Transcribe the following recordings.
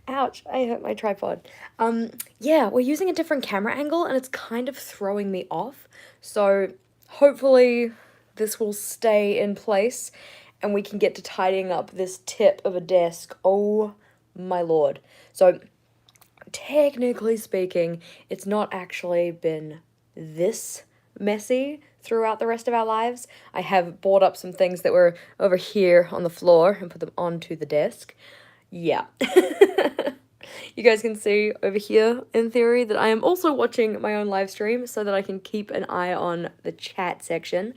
Ouch, I hurt my tripod. Yeah, we're using a different camera angle and it's kind of throwing me off. So hopefully this will stay in place and we can get to tidying up this tip of a desk. Oh my lord. So technically speaking, it's not actually been this messy throughout the rest of our lives. I have brought up some things that were over here on the floor and put them onto the desk. Yeah. You guys can see over here, in theory, that I am also watching my own live stream so that I can keep an eye on the chat section.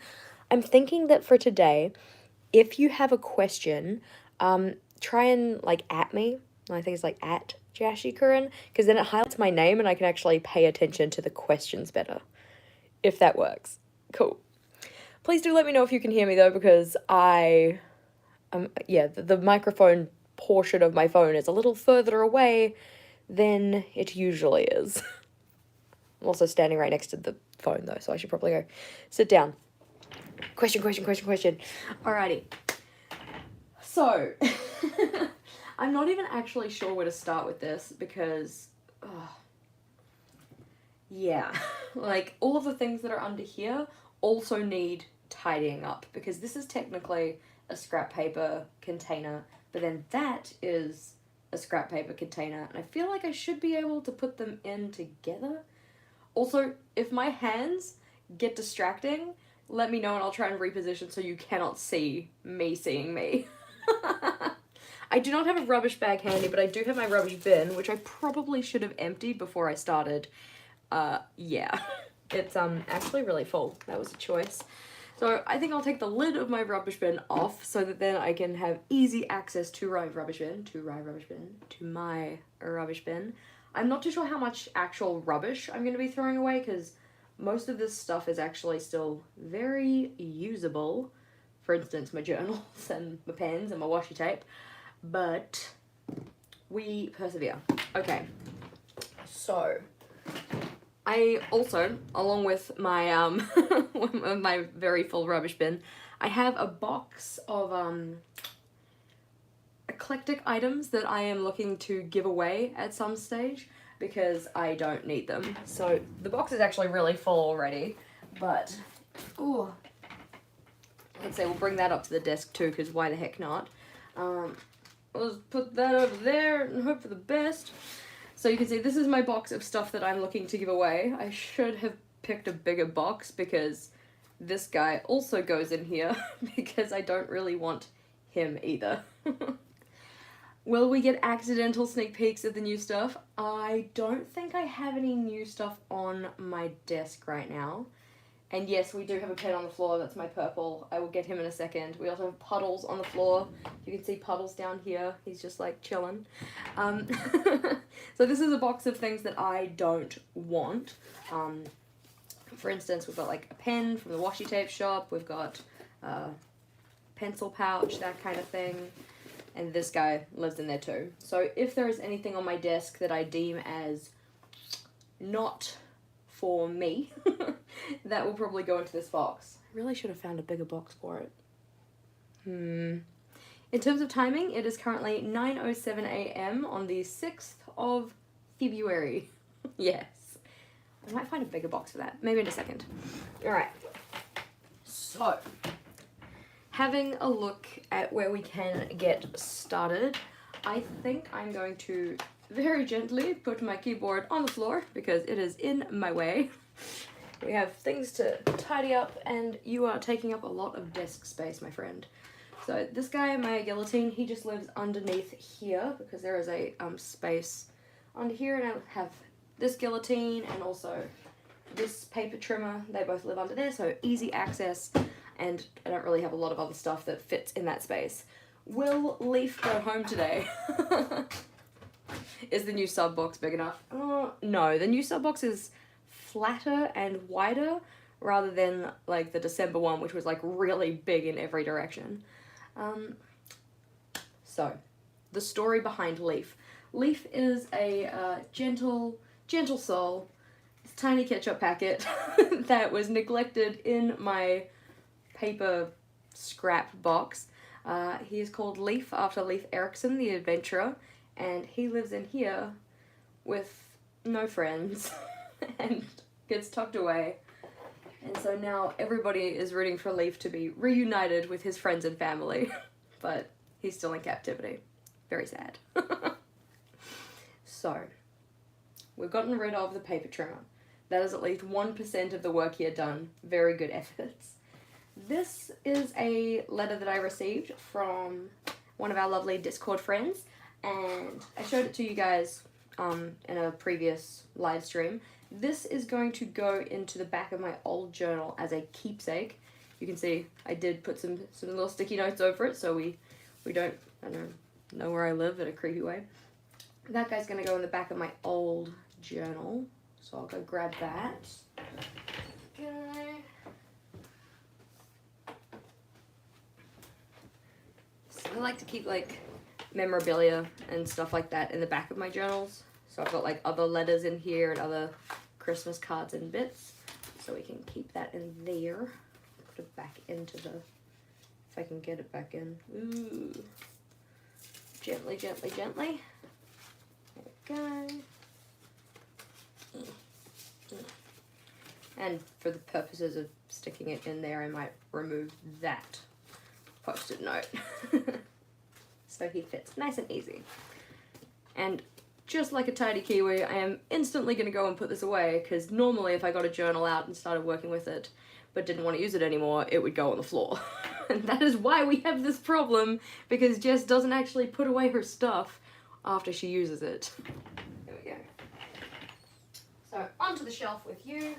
I'm thinking that for today, if you have a question, try and, like, at me. I think it's, like, at JashiiCorrin, because then it highlights my name and I can actually pay attention to the questions better. If that works. Cool. Please do let me know if you can hear me, though, because yeah, the microphone portion of my phone is a little further away than it usually is. I'm also standing right next to the phone though, so I should probably go sit down. Question. Alrighty. So, I'm not even actually sure where to start with this because, yeah, like all of the things that are under here also need tidying up because this is technically a scrap paper container, but then that is a scrap paper container, and I feel like I should be able to put them in together. Also, if my hands get distracting, let me know and I'll try and reposition so you cannot see me seeing me. I do not have a rubbish bag handy, but I do have my rubbish bin, which I probably should have emptied before I started. Yeah. It's actually really full. That was a choice. So I think I'll take the lid of my rubbish bin off so that then I can have easy access to my rubbish bin. I'm not too sure how much actual rubbish I'm going to be throwing away because most of this stuff is actually still very usable. For instance, my journals and my pens and my washi tape. But we persevere. Okay. So I also, along with my my very full rubbish bin, I have a box of eclectic items that I am looking to give away at some stage because I don't need them. So the box is actually really full already, but ooh, let's say we'll bring that up to the desk too because why the heck not? Let's put that over there and hope for the best. So you can see this is my box of stuff that I'm looking to give away. I should have picked a bigger box because this guy also goes in here because I don't really want him either. Will we get accidental sneak peeks at the new stuff? I don't think I have any new stuff on my desk right now. And yes, we do have a pen on the floor, that's my purple. I will get him in a second. We also have Puddles on the floor. You can see Puddles down here. He's just like chilling. So this is a box of things that I don't want. For instance, we've got like a pen from the washi tape shop. We've got a pencil pouch, that kind of thing. And this guy lives in there too. So if there is anything on my desk that I deem as not for me, that will probably go into this box. I really should have found a bigger box for it. In terms of timing, it is currently 9:07 a.m. on the 6th of February. Yes. I might find a bigger box for that. Maybe in a second. Alright. So, having a look at where we can get started, I think I'm going to very gently put my keyboard on the floor because it is in my way. We have things to tidy up and you are taking up a lot of desk space, my friend. So this guy, my guillotine, he just lives underneath here because there is a space under here, and I have this guillotine and also this paper trimmer. They both live under there, so easy access, and I don't really have a lot of other stuff that fits in that space. Will Leaf go home today? Is the new sub box big enough? No, the new sub box is flatter and wider rather than like the December one, which was like really big in every direction. So, the story behind Leaf. Leaf is a gentle soul, this tiny ketchup packet that was neglected in my paper scrap box. He is called Leaf after Leif Erikson, the adventurer, and he lives in here with no friends and gets tucked away. And so now everybody is rooting for Leaf to be reunited with his friends and family, but he's still in captivity. Very sad. So, we've gotten rid of the paper trimmer. That is at least 1% of the work here done. Very good efforts. This is a letter that I received from one of our lovely Discord friends, and I showed it to you guys in a previous live stream. This is going to go into the back of my old journal as a keepsake. You can see I did put some little sticky notes over it so we don't, I don't know where I live in a creepy way. That guy's going to go in the back of my old journal, so I'll go grab that. Okay. So I like to keep like memorabilia and stuff like that in the back of my journals. So I've got like other letters in here and other Christmas cards and bits, so we can keep that in there. Put it back into the, if I can get it back in. Ooh. Gently, gently, gently. There we go. And for the purposes of sticking it in there, I might remove that post-it note. So he fits nice and easy. And just like a tidy Kiwi, I am instantly going to go and put this away, because normally if I got a journal out and started working with it, but didn't want to use it anymore, it would go on the floor. And that is why we have this problem, because Jess doesn't actually put away her stuff after she uses it. There we go. So, onto the shelf with you.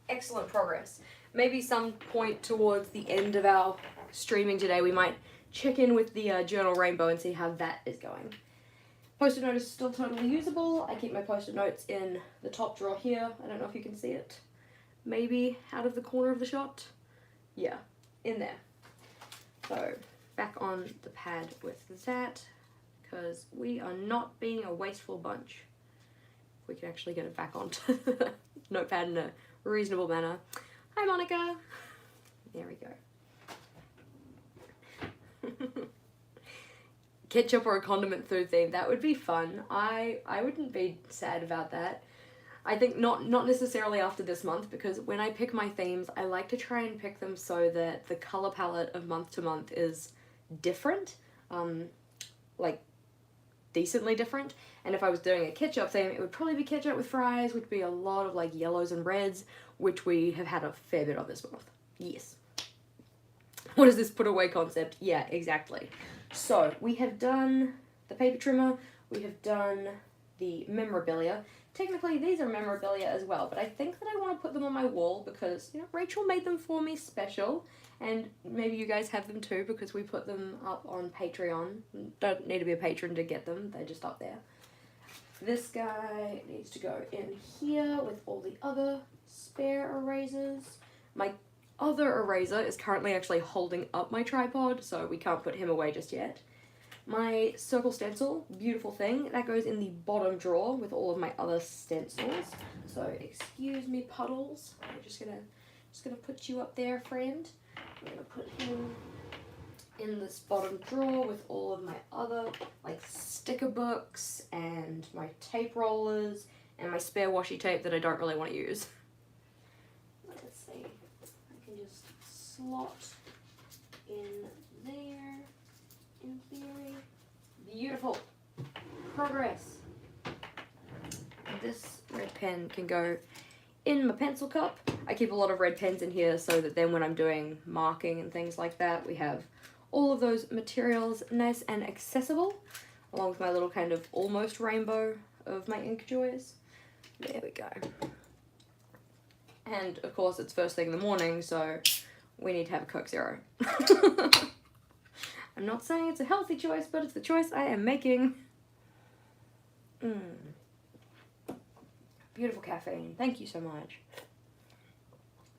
Excellent progress. Maybe some point towards the end of our streaming today, we might check in with the journal rainbow and see how that is going. Post-it note is still totally usable. I keep my post-it notes in the top drawer here. I don't know if you can see it. Maybe out of the corner of the shot. Yeah, in there. So, back on the pad with that, because we are not being a wasteful bunch. We can actually get it back onto the notepad in a reasonable manner. Hi, Monica. There we go. Ketchup or a condiment food theme, that would be fun. I wouldn't be sad about that. I think not necessarily after this month, because when I pick my themes, I like to try and pick them so that the color palette of month to month is different, like decently different. And if I was doing a ketchup theme, it would probably be ketchup with fries, which would be a lot of like yellows and reds, which we have had a fair bit of this month. Yes. What is this put away concept? Yeah, exactly. So we have done the paper trimmer, we have done the memorabilia. Technically these are memorabilia as well, but I think that I want to put them on my wall because, you know, Rachel made them for me special, and maybe you guys have them too because we put them up on Patreon. Don't need to be a patron to get them, they're just up there. This guy needs to go in here with all the other spare erasers. My other eraser is currently actually holding up my tripod, so we can't put him away just yet. My circle stencil, beautiful thing, that goes in the bottom drawer with all of my other stencils. So excuse me, Puddles. I'm just gonna put you up there, friend. I'm gonna put him in this bottom drawer with all of my other like sticker books and my tape rollers and my spare washi tape that I don't really want to use. Let's see. I can just slot in there. In theory. Beautiful. Progress. This red pen can go in my pencil cup. I keep a lot of red pens in here so that then when I'm doing marking and things like that, we have all of those materials nice and accessible, along with my little kind of almost rainbow of my ink joys. There we go. And of course it's first thing in the morning, so we need to have a Coke Zero. I'm not saying it's a healthy choice, but it's the choice I am making. Beautiful caffeine. Thank you so much.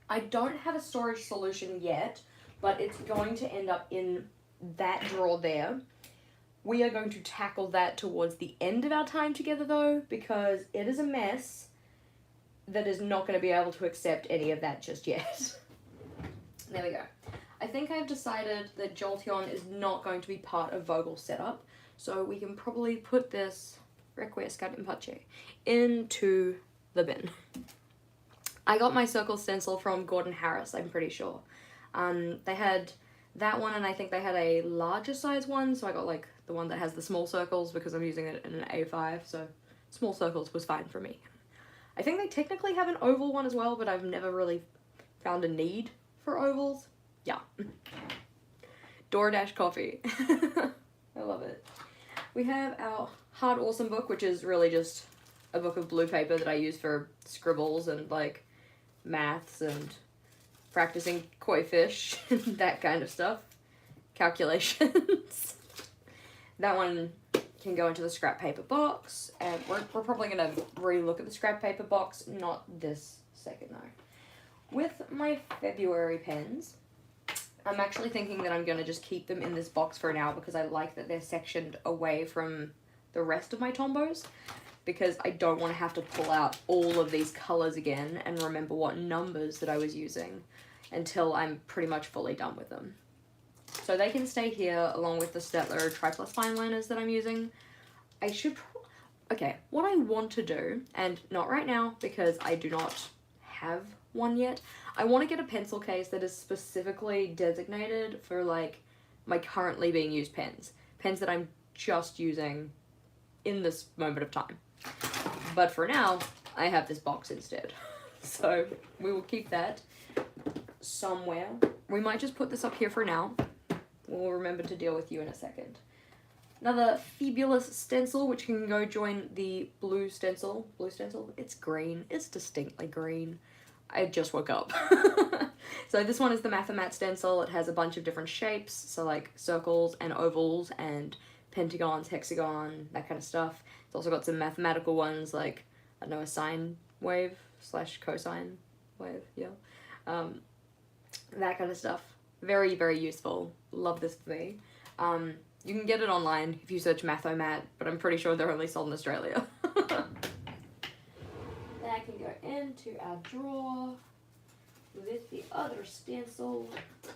I don't have a storage solution yet, but it's going to end up in that drawer there. We are going to tackle that towards the end of our time together though, because it is a mess that is not going to be able to accept any of that just yet. There we go. I think I've decided that Jolteon is not going to be part of Vogel's setup, So we can probably put this Requiescat in Pace into the bin. I got my circle stencil from Gordon Harris, I'm pretty sure. They had that one, and I think they had a larger size one, so I got like the one that has the small circles because I'm using it in an A5, so small circles was fine for me. I think they technically have an oval one as well, but I've never really found a need for ovals. Yeah. DoorDash coffee. I love it. We have our Hard Awesome book, which is really just a book of blue paper that I use for scribbles and like maths and practicing koi fish and that kind of stuff. Calculations. That one can go into the scrap paper box, and we're probably going to re-look at the scrap paper box, not this second though. With my February pens, I'm actually thinking that I'm going to just keep them in this box for now because I like that they're sectioned away from the rest of my Tombows, because I don't want to have to pull out all of these colours again and remember what numbers that I was using until I'm pretty much fully done with them. So they can stay here along with the Staedtler Tri-Plus fine liners that I'm using. I should... Okay, what I want to do, and not right now because I do not have one yet, I want to get a pencil case that is specifically designated for like my currently being used pens. Pens that I'm just using in this moment of time. But for now, I have this box instead. So we will keep that somewhere. We might just put this up here for now. We'll remember to deal with you in a second. Another fabulous stencil, which can go join the blue stencil. Blue stencil? It's green. It's distinctly green. I just woke up. So this one is the Mathomat stencil. It has a bunch of different shapes, so like circles and ovals and pentagons, hexagon, that kind of stuff. It's also got some mathematical ones like, I don't know, a sine wave / cosine wave, yeah. That kind of stuff. Very, very useful. Love this for me. You can get it online if you search Mathomat, but I'm pretty sure they're only sold in Australia. That can go into our drawer with the other stencil. There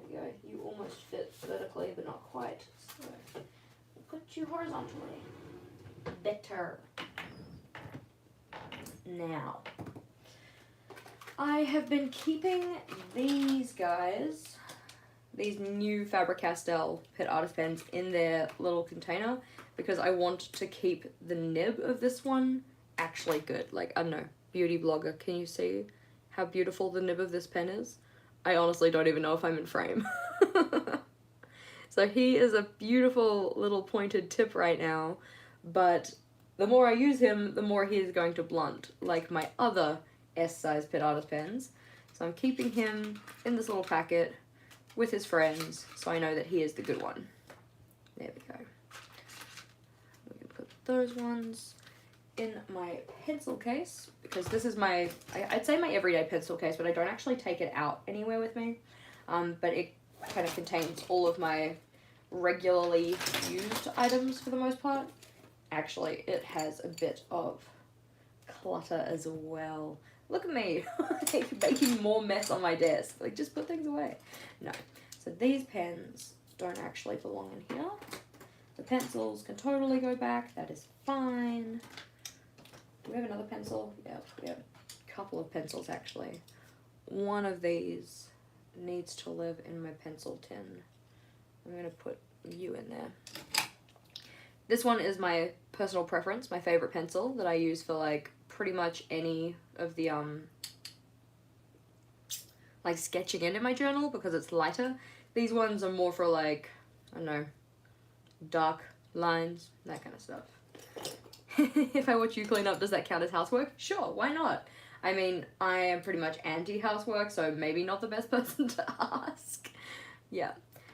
we go. You almost fit vertically, but not quite. So we'll put you horizontally. Better. Now, I have been keeping these guys, these new Faber-Castell Pit Artist pens, in their little container because I want to keep the nib of this one actually good. Like, I don't know, beauty blogger, can you see how beautiful the nib of this pen is? I honestly don't even know if I'm in frame. So he is a beautiful little pointed tip right now, but the more I use him, the more he is going to blunt, like my other S-size Pit Artist pens. So I'm keeping him in this little packet with his friends, so I know that he is the good one. There we go. We can put those ones in my pencil case, because this is my, I'd say my everyday pencil case, but I don't actually take it out anywhere with me. But it kind of contains all of my regularly used items for the most part. Actually, it has a bit of clutter as well. Look at me, like making more mess on my desk. Like, just put things away. No. So these pens don't actually belong in here. The pencils can totally go back. That is fine. Do we have another pencil? Yeah, we have a couple of pencils actually. One of these needs to live in my pencil tin. I'm gonna put you in there. This one is my personal preference, my favorite pencil that I use for like pretty much any of the like sketching in my journal because it's lighter. These ones are more for like, I don't know, dark lines, that kind of stuff. If I watch you clean up, does that count as housework? Sure, why not? I mean, I am pretty much anti-housework, so maybe not the best person to ask. Yeah,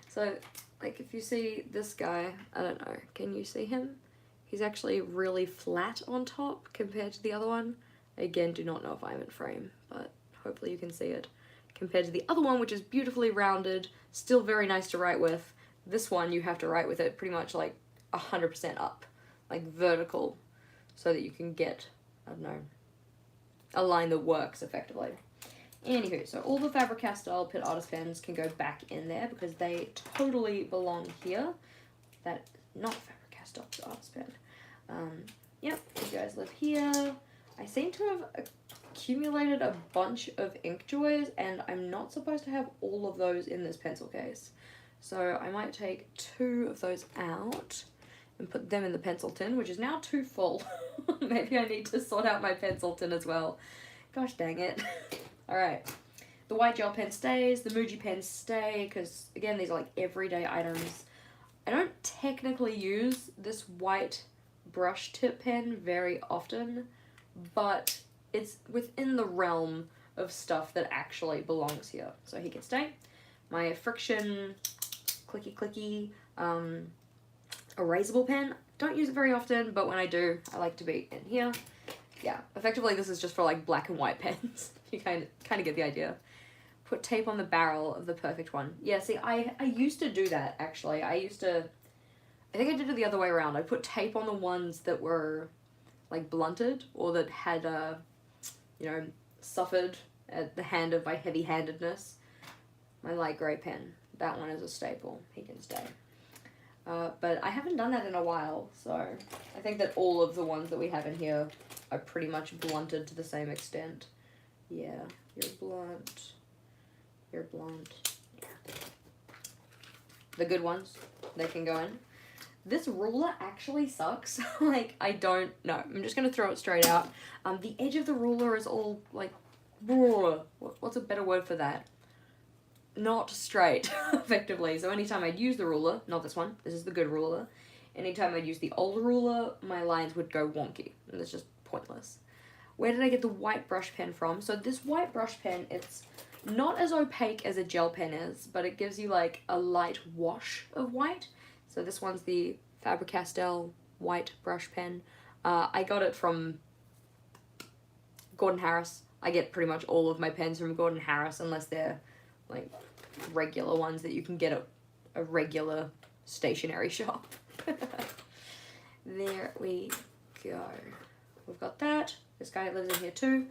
so like if you see this guy, I don't know, can you see him? He's actually really flat on top compared to the other one. Again, do not know if I'm in frame, but hopefully you can see it. Compared to the other one, which is beautifully rounded, still very nice to write with. This one, you have to write with it pretty much like 100% up, like vertical, so that you can get, I don't know, a line that works effectively. Anywho, so all the Faber-Castell Pit Artist pens can go back in there because they totally belong here. That not Faber-Castell, it's Arts pen. Yep, you guys live here. I seem to have accumulated a bunch of ink joys, and I'm not supposed to have all of those in this pencil case. So I might take 2 of those out and put them in the pencil tin, which is now too full. Maybe I need to sort out my pencil tin as well. Gosh dang it. Alright. The white gel pen stays, the Muji pens stay, because again, these are like everyday items. I don't technically use this white brush tip pen very often, but it's within the realm of stuff that actually belongs here. So he can stay. My friction clicky erasable pen. Don't use it very often, but when I do, I like to be in here. Yeah, effectively this is just for like black and white pens. You kind of get the idea. Put tape on the barrel of the perfect one. Yeah, see, I used to do that, actually. I think I did it the other way around. I put tape on the ones that were like blunted, or that had, you know, suffered at the hand of my heavy-handedness. My light grey pen. That one is a staple. He can stay. But I haven't done that in a while, so I think that all of the ones that we have in here are pretty much blunted to the same extent. Yeah, you're blunt. You're blunt. Yeah. The good ones, they can go in. This ruler actually sucks. Like, I don't know. I'm just going to throw it straight out. The edge of the ruler is all, like, what's a better word for that? Not straight, effectively. So anytime I'd use the ruler, not this one, this is the good ruler, anytime I'd use the old ruler, my lines would go wonky, and it's just pointless. Where did I get the white brush pen from? So this white brush pen, it's not as opaque as a gel pen is, but it gives you like a light wash of white. So this one's the Faber-Castell white brush pen. I got it from Gordon Harris. I get pretty much all of my pens from Gordon Harris, unless they're like regular ones that you can get at a regular stationery shop. There we go. We've got that. This guy lives in here too.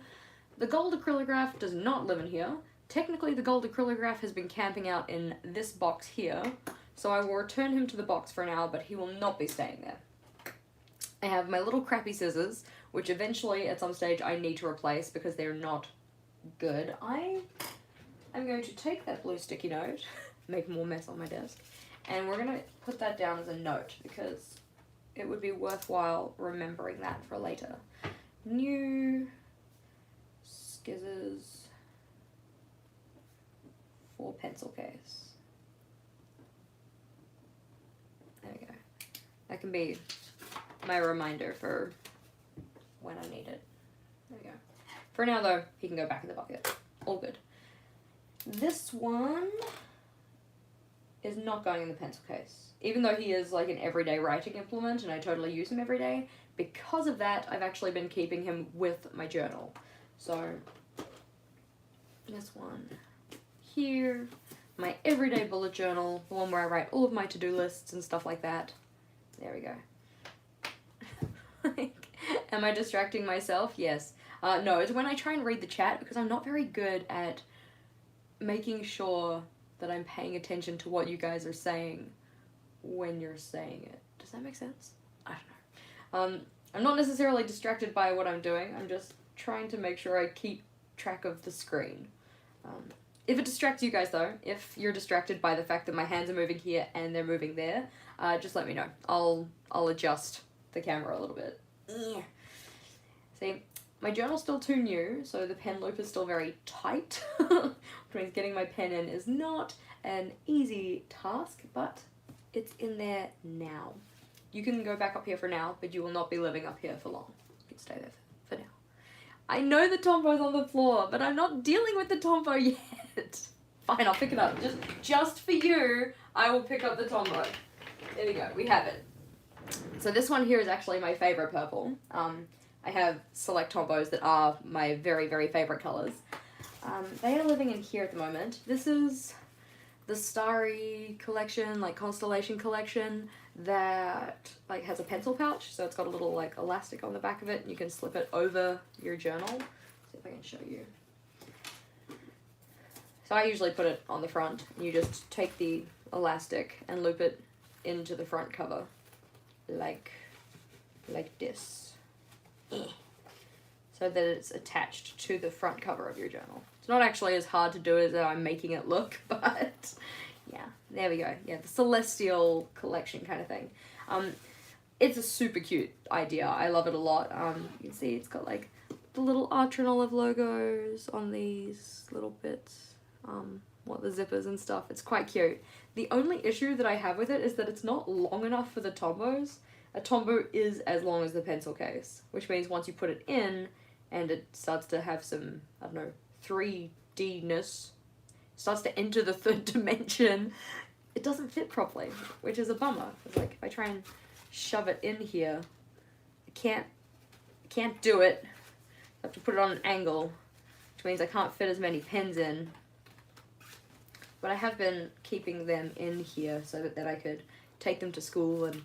The gold acrylograph does not live in here. Technically, the gold acrylograph has been camping out in this box here, so I will return him to the box for now, but he will not be staying there. I have my little crappy scissors, which eventually, at some stage, I need to replace because they're not good. I'm going to take that blue sticky note, make more mess on my desk, and we're going to put that down as a note because it would be worthwhile remembering that for later. New scissors for pencil case. There we go. That can be my reminder for when I need it. There we go. For now though, he can go back in the bucket. All good. This one is not going in the pencil case. Even though he is like an everyday writing implement and I totally use him every day, because of that, I've actually been keeping him with my journal. So, this one here, my everyday bullet journal, the one where I write all of my to-do lists and stuff like that. There we go. Am I distracting myself? Yes. No, it's when I try and read the chat because I'm not very good at making sure that I'm paying attention to what you guys are saying when you're saying it. Does that make sense? I don't know. I'm not necessarily distracted by what I'm doing. I'm just trying to make sure I keep track of the screen. If it distracts you guys though, if you're distracted by the fact that my hands are moving here and they're moving there, just let me know. I'll adjust the camera a little bit. See, my journal's still too new, so the pen loop is still very tight, which means getting my pen in is not an easy task, but it's in there now. You can go back up here for now, but you will not be living up here for long. You can stay there for now. I know the Tombow's on the floor, but I'm not dealing with the Tombow yet. Fine, I'll pick it up. Just for you, I will pick up the Tombow. There we go, we have it. So this one here is actually my favorite purple. I have select Tombows that are my very, very favorite colors. They are living in here at the moment. This is the Starry collection, like Constellation collection, that like has a pencil pouch, so it's got a little like elastic on the back of it, and you can slip it over your journal. See if I can show you. So I usually put it on the front, and you just take the elastic and loop it into the front cover like this. So that it's attached to the front cover of your journal. It's not actually as hard to do as I'm making it look, but yeah, there we go. Yeah, the Celestial collection kind of thing. It's a super cute idea. I love it a lot. You can see it's got like the little Archer and Olive logos on these little bits. The zippers and stuff. It's quite cute. The only issue that I have with it is that it's not long enough for the Tombows. A Tombow is as long as the pencil case, which means once you put it in and it starts to have some, I don't know, 3D-ness, starts to enter the third dimension, it doesn't fit properly, which is a bummer. It's like, if I try and shove it in here, I can't do it. I have to put it on an angle, which means I can't fit as many pens in. But I have been keeping them in here so that I could take them to school and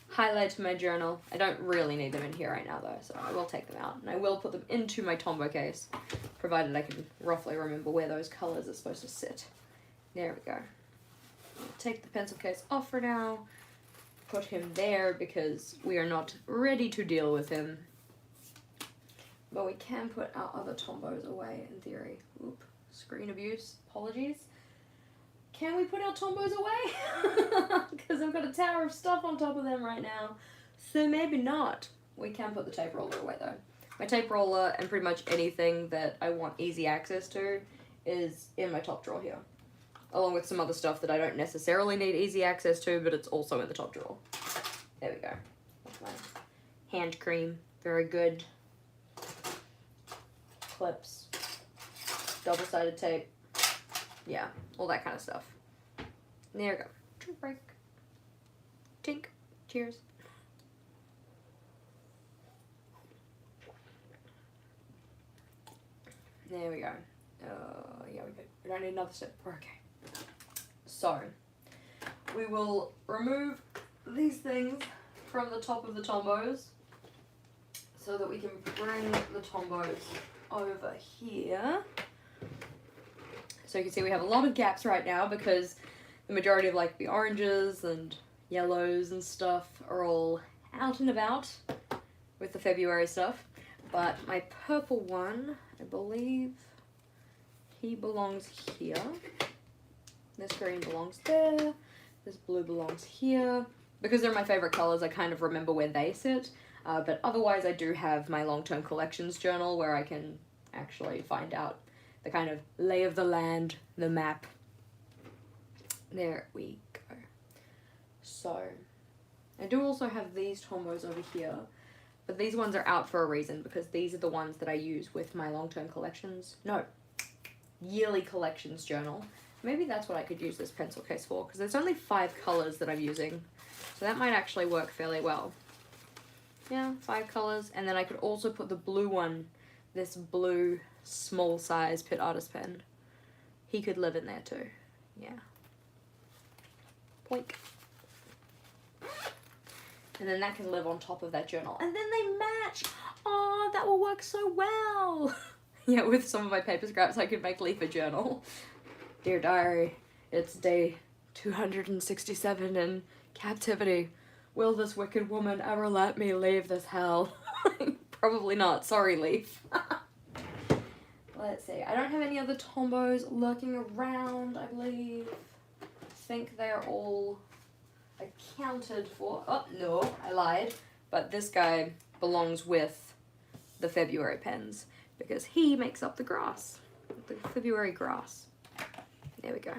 highlight my journal. I don't really need them in here right now though, so I will take them out. And I will put them into my Tombow case, provided I can roughly remember where those colours are supposed to sit. There we go. I'll take the pencil case off for now, put him there because we are not ready to deal with him. But we can put our other Tombows away in theory. Oop, screen abuse, apologies. Can we put our Tombows away? Because I've got a tower of stuff on top of them right now. So maybe not. We can put the tape roller away though. My tape roller and pretty much anything that I want easy access to is in my top drawer here. Along with some other stuff that I don't necessarily need easy access to, but it's also in the top drawer. There we go. That's my hand cream. Very good. Clips. Double-sided tape. Yeah, all that kind of stuff. There we go. Drink break. Tink. Cheers. There we go. Yeah, we don't need another sip. We're okay. So, we will remove these things from the top of the Tombows so that we can bring the Tombows over here. So you can see we have a lot of gaps right now because the majority of like the oranges and yellows and stuff are all out and about with the February stuff. But my purple one, I believe he belongs here. This green belongs there. This blue belongs here. Because they're my favorite colors, I kind of remember where they sit. But otherwise I do have my long-term collections journal where I can actually find out the kind of lay of the land, the map. There we go. So, I do also have these Tombows over here, but these ones are out for a reason because these are the ones that I use with my long-term collections. No, yearly collections journal. Maybe that's what I could use this pencil case for because there's only 5 colors that I'm using. So that might actually work fairly well. Yeah, 5 colors. And then I could also put the blue one, this blue small size Pitt Artist pen. He could live in there too. Yeah. Poink. And then that can live on top of that journal. And then they match! Oh, that will work so well! Yeah, with some of my paper scraps I could make Leaf a journal. Dear diary, it's day 267 in captivity. Will this wicked woman ever let me leave this hell? Probably not. Sorry, Leaf. Let's see. I don't have any other Tombows lurking around, I believe. I think they're all accounted for. Oh, no, I lied. But this guy belongs with the February pens because he makes up the grass. The February grass. There we go.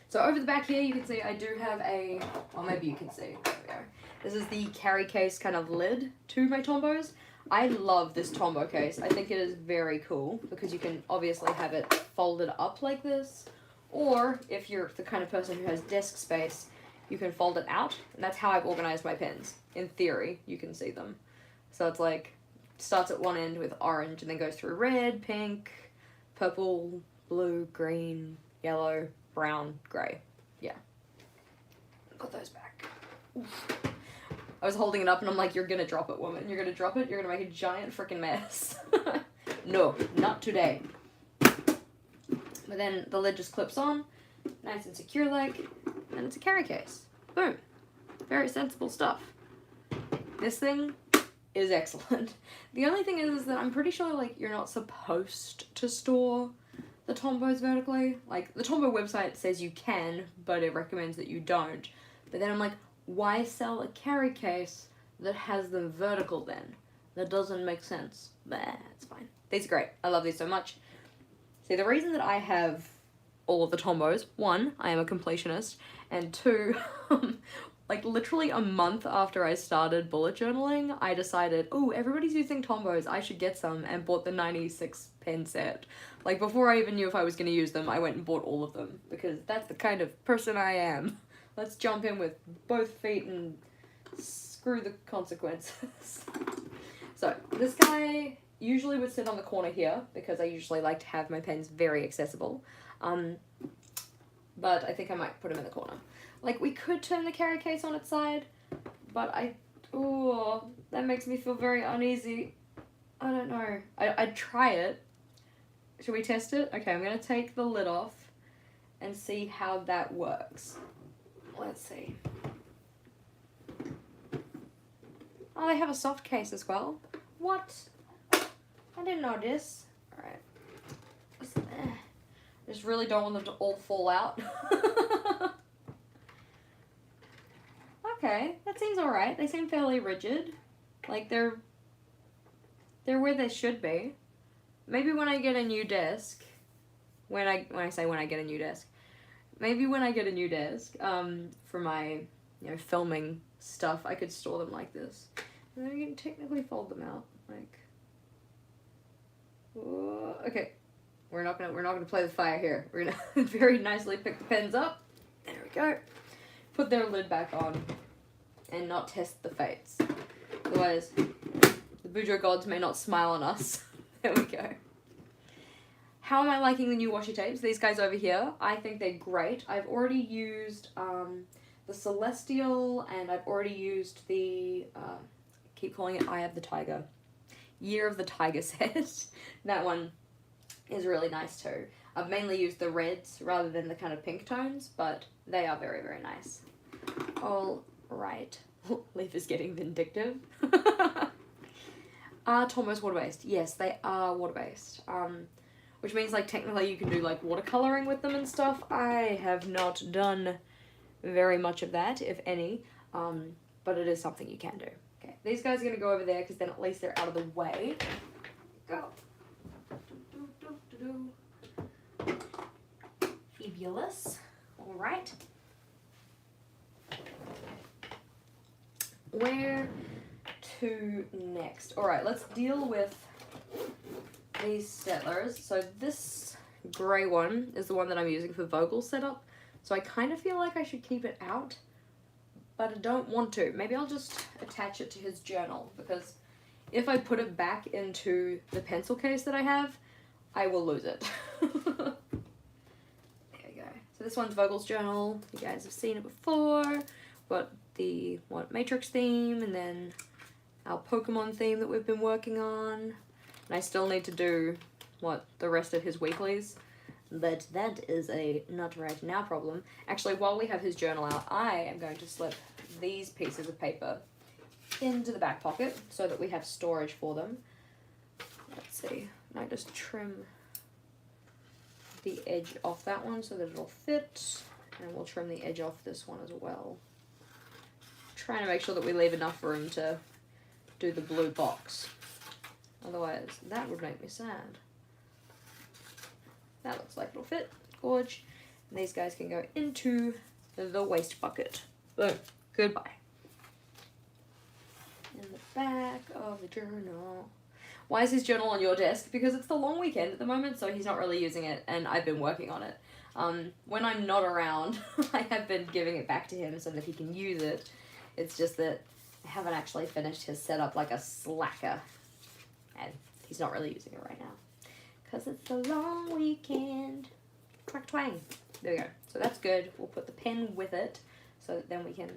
So over the back here, you can see I do have a, well, maybe you can see, there we go. This is the carry case kind of lid to my Tombows. I love this Tombow case. I think it is very cool because you can obviously have it folded up like this, or if you're the kind of person who has desk space, you can fold it out, and that's how I've organized my pens. In theory, you can see them. So it's like, starts at one end with orange and then goes through red, pink, purple, blue, green, yellow, brown, grey. Yeah. Put those back. Oof. I was holding it up and I'm like, you're gonna drop it, woman. You're gonna drop it, you're gonna make a giant freaking mess. No, not today. But then the lid just clips on, nice and secure like, and it's a carry case. Boom. Very sensible stuff. This thing is excellent. The only thing is that I'm pretty sure, like, you're not supposed to store the Tombows vertically. Like, the Tombow website says you can, but it recommends that you don't. But then I'm like, why sell a carry case that has them vertical then? That doesn't make sense. But it's fine. These are great. I love these so much. See, the reason that I have all of the Tombows, one, I am a completionist, and two, like literally a month after I started bullet journaling, I decided, oh, everybody's using Tombows, I should get some, and bought the 96 pen set. Like, before I even knew if I was going to use them, I went and bought all of them, because that's the kind of person I am. Let's jump in with both feet and screw the consequences. So, this guy usually would sit on the corner here, because I usually like to have my pens very accessible. But I think I might put him in the corner. Like, we could turn the carry case on its side, but that makes me feel very uneasy. I don't know. I'd try it. Should we test it? Okay, I'm gonna take the lid off and see how that works. Let's see. Oh, they have a soft case as well. What? I didn't notice. Alright. I just really don't want them to all fall out. Okay, that seems alright. They seem fairly rigid. Like, they're where they should be. Maybe when I get a new desk, when I get a new desk, maybe when I get a new desk, for my, filming stuff, I could store them like this. And then I can technically fold them out, like, okay. We're not gonna play with fire here. We're gonna very nicely pick the pens up. There we go. Put their lid back on and not test the fates. Otherwise, the Boudreaux gods may not smile on us. There we go. How am I liking the new washi tapes? These guys over here, I think they're great. I've already used the Celestial, and I've already used the, I keep calling it Eye of the Tiger. Year of the Tiger set. That one is really nice too. I've mainly used the reds rather than the kind of pink tones, but they are very, very nice. All right. Leaf is getting vindictive. Are Tombows water-based? Yes, they are water-based. Which means, like, technically you can do, like, watercoloring with them and stuff. I have not done very much of that, if any, but it is something you can do. Okay, these guys are going to go over there because then at least they're out of the way. Go. Fabulous. Alright. Where to next? Alright, let's deal with these settlers. So this grey one is the one that I'm using for Vogel's setup. So I kind of feel like I should keep it out, but I don't want to. Maybe I'll just attach it to his journal, because if I put it back into the pencil case that I have, I will lose it. There we go. So this one's Vogel's journal. You guys have seen it before. Got the Matrix theme, and then our Pokemon theme that we've been working on. And I still need to do the rest of his weeklies. But that is a not right now problem. Actually, while we have his journal out, I am going to slip these pieces of paper into the back pocket so that we have storage for them. Let's see. I might just trim the edge off that one so that it'll fit. And we'll trim the edge off this one as well. Trying to make sure that we leave enough room to do the blue box. Otherwise, that would make me sad. That looks like it'll fit. Gorge. And these guys can go into the waste bucket. Boom. Goodbye. In the back of the journal. Why is his journal on your desk? Because it's the long weekend at the moment, so he's not really using it, and I've been working on it. When I'm not around, I have been giving it back to him so that he can use it. It's just that I haven't actually finished his setup like a slacker. And he's not really using it right now. Because it's the long weekend. Twack twang. There we go. So that's good. We'll put the pen with it so that then we can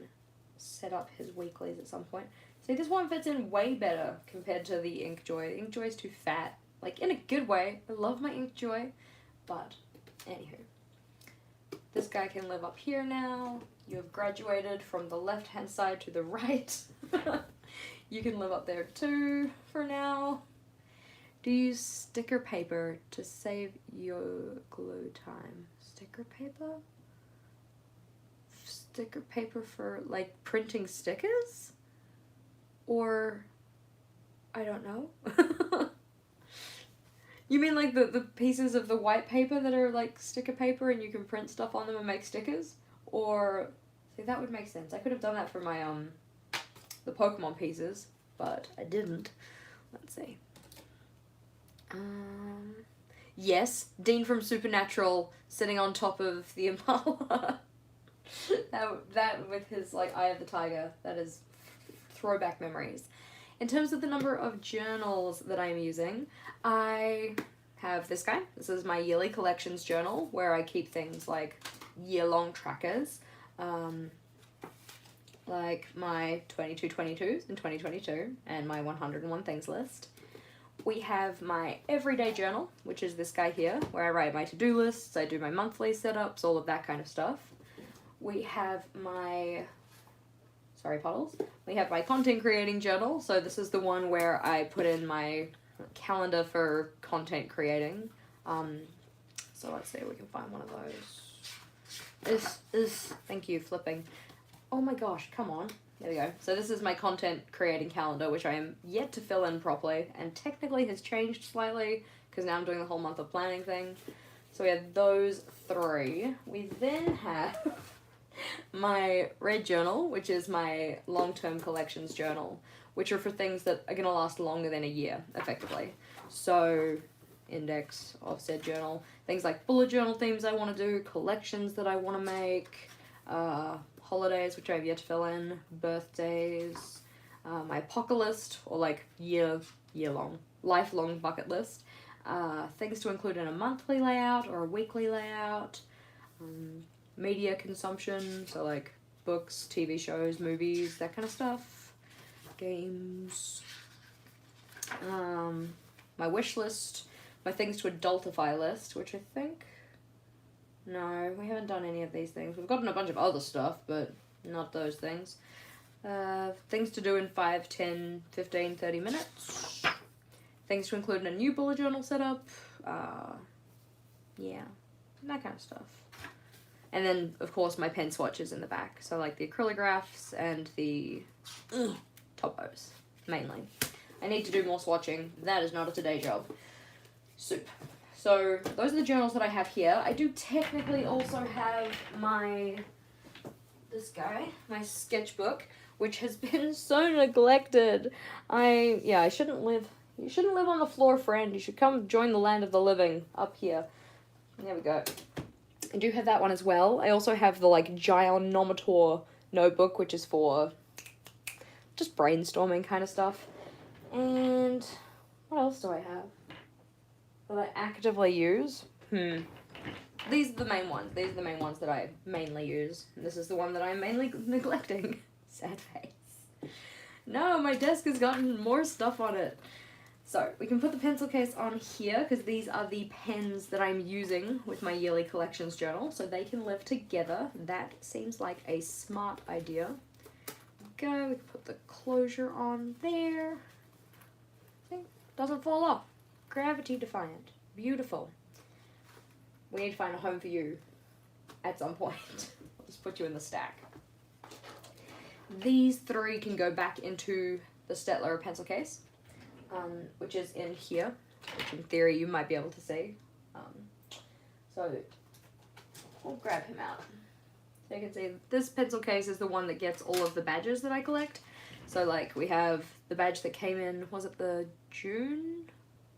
set up his weeklies at some point. See, this one fits in way better compared to the Inkjoy. The Inkjoy is too fat. Like, in a good way. I love my Inkjoy. But, anywho. This guy can live up here now. you have graduated from the left-hand side to the right. You can live up there too for now. Do you use sticker paper to save your glue time? Sticker paper? Sticker paper for like printing stickers? Or I don't know. You mean like the pieces of the white paper that are like sticker paper and you can print stuff on them and make stickers? Or, see, that would make sense. I could have done that for my, the Pokemon pieces, but I didn't. Let's see. Yes, Dean from Supernatural sitting on top of the Impala. that with his, like, Eye of the Tiger, that is throwback memories. In terms of the number of journals that I'm using, I have this guy. This is my yearly collections journal, where I keep things like year-long trackers, like my 2222s in 2022 and my 101 things list. We have my everyday journal, which is this guy here, where I write my to-do lists, I do my monthly setups, all of that kind of stuff. We have my, sorry puddles, we have my content creating journal, so this is the one where I put in my calendar for content creating. So let's see if we can find one of those. Thank you, flipping. Oh my gosh, come on. There we go. So this is my content creating calendar, which I am yet to fill in properly, and technically has changed slightly, because now I'm doing the whole month of planning thing. So we have those three. We then have my red journal, which is my long-term collections journal, which are for things that are going to last longer than a year, effectively. So, index, offset journal, things like bullet journal themes I want to do, collections that I want to make, holidays, which I have yet to fill in, birthdays, my apocalypse, or like year-long, lifelong bucket list, things to include in a monthly layout or a weekly layout, media consumption, so like books, TV shows, movies, that kind of stuff, games, my wish list, my things to adultify list, which I think, no, we haven't done any of these things. We've gotten a bunch of other stuff, but not those things. Things to do in 5, 10, 15, 30 minutes. Things to include in a new bullet journal setup. Yeah, that kind of stuff. And then, of course, my pen swatches in the back. So, like, the acrylographs and the Tombows, mainly. I need to do more swatching. That is not a today job. Soup. So, those are the journals that I have here. I do technically also have this guy, my sketchbook, which has been so neglected. You shouldn't live on the floor, friend. You should come join the land of the living up here. There we go. I do have that one as well. I also have the, like, Gianometer notebook, which is for just brainstorming kind of stuff. And what else do I have that I actively use? These are the main ones. These are the main ones that I mainly use. And this is the one that I'm mainly neglecting. Sad face. No, my desk has gotten more stuff on it. So, we can put the pencil case on here, because these are the pens that I'm using with my yearly collections journal, so they can live together. That seems like a smart idea. Go, we can put the closure on there. See? Doesn't fall off. Gravity defiant. Beautiful. We need to find a home for you at some point. I'll just put you in the stack. These three can go back into the Stettler pencil case. Which is in here, which in theory you might be able to see. So we'll grab him out. So you can see this pencil case is the one that gets all of the badges that I collect. So like we have the badge that came in, was it the June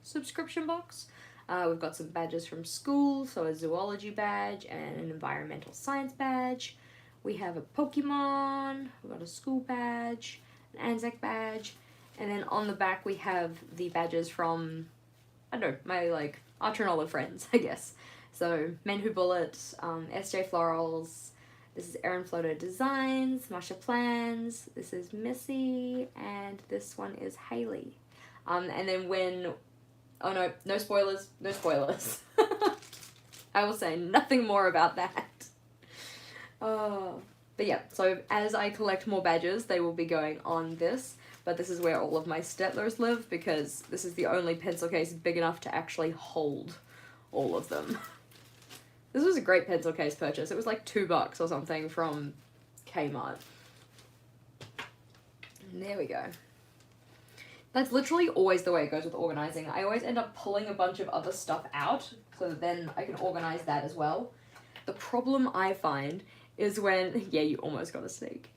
subscription box? We've got some badges from school, so a zoology badge and an environmental science badge. We have a Pokemon, we've got a school badge, an Anzac badge. And then on the back we have the badges from, I don't know, my, like, Archer and Olive friends, I guess. So, Men Who Bullet, SJ Florals, this is Erin Floater Designs, Masha Plans, this is Missy, and this one is Haley. And then when, oh no, no spoilers, no spoilers. I will say nothing more about that. But But yeah, so as I collect more badges, they will be going on this. But this is where all of my staplers live, because this is the only pencil case big enough to actually hold all of them. This was a great pencil case purchase. It was like $2 or something from Kmart. And there we go. That's literally always the way it goes with organizing. I always end up pulling a bunch of other stuff out, so that then I can organize that as well. The problem I find is when... Yeah, you almost got a sneak.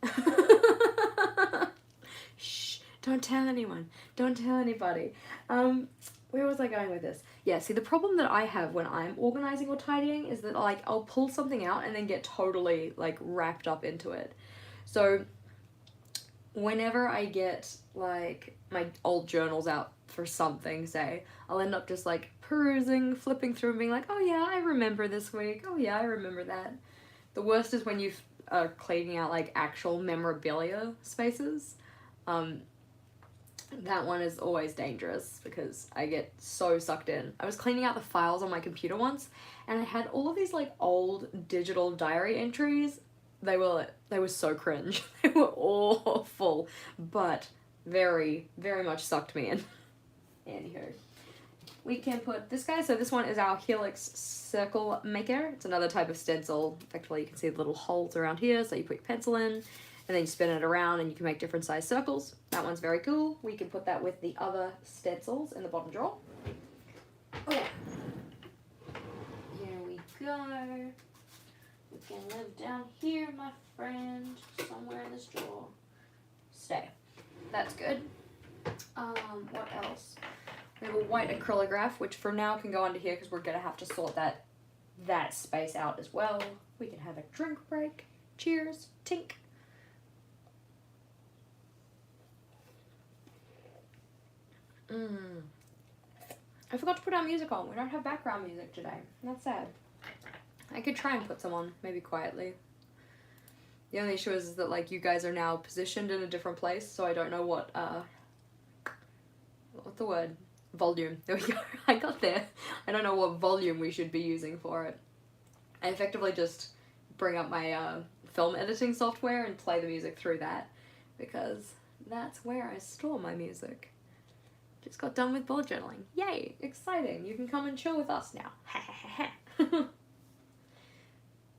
Shh, don't tell anyone. Don't tell anybody. Where was I going with this? Yeah, see, the problem that I have when I'm organizing or tidying is that, like, I'll pull something out and then get totally, like, wrapped up into it. So, whenever I get, like, my old journals out for something, say, I'll end up just, like, perusing, flipping through and being like, oh yeah, I remember this week. Oh yeah, I remember that. The worst is when you are cleaning out, like, actual memorabilia spaces. That one is always dangerous because I get so sucked in. I was cleaning out the files on my computer once, and I had all of these, like, old digital diary entries. They were so cringe. They were awful, but very, very much sucked me in. Anywho, we can put this guy. So this one is our Helix Circle Maker. It's another type of stencil. Effectively, you can see the little holes around here, so you put your pencil in, and then you spin it around and you can make different size circles. That one's very cool. We can put that with the other stencils in the bottom drawer. Oh yeah. Here we go. We can live down here, my friend, somewhere in this drawer. Stay. That's good. What else? We have a white acrylograph, which for now can go under here because we're gonna have to sort that space out as well. We can have a drink break. Cheers. Tink. I forgot to put our music on. We don't have background music today. That's sad. I could try and put some on, maybe quietly. The only issue is that, like, you guys are now positioned in a different place, so I don't know what, what's the word? Volume. There we go. I got there. I don't know what volume we should be using for it. I effectively just bring up my, film editing software and play the music through that, because that's where I store my music. Just got done with bullet journaling. Yay! Exciting! You can come and chill with us now.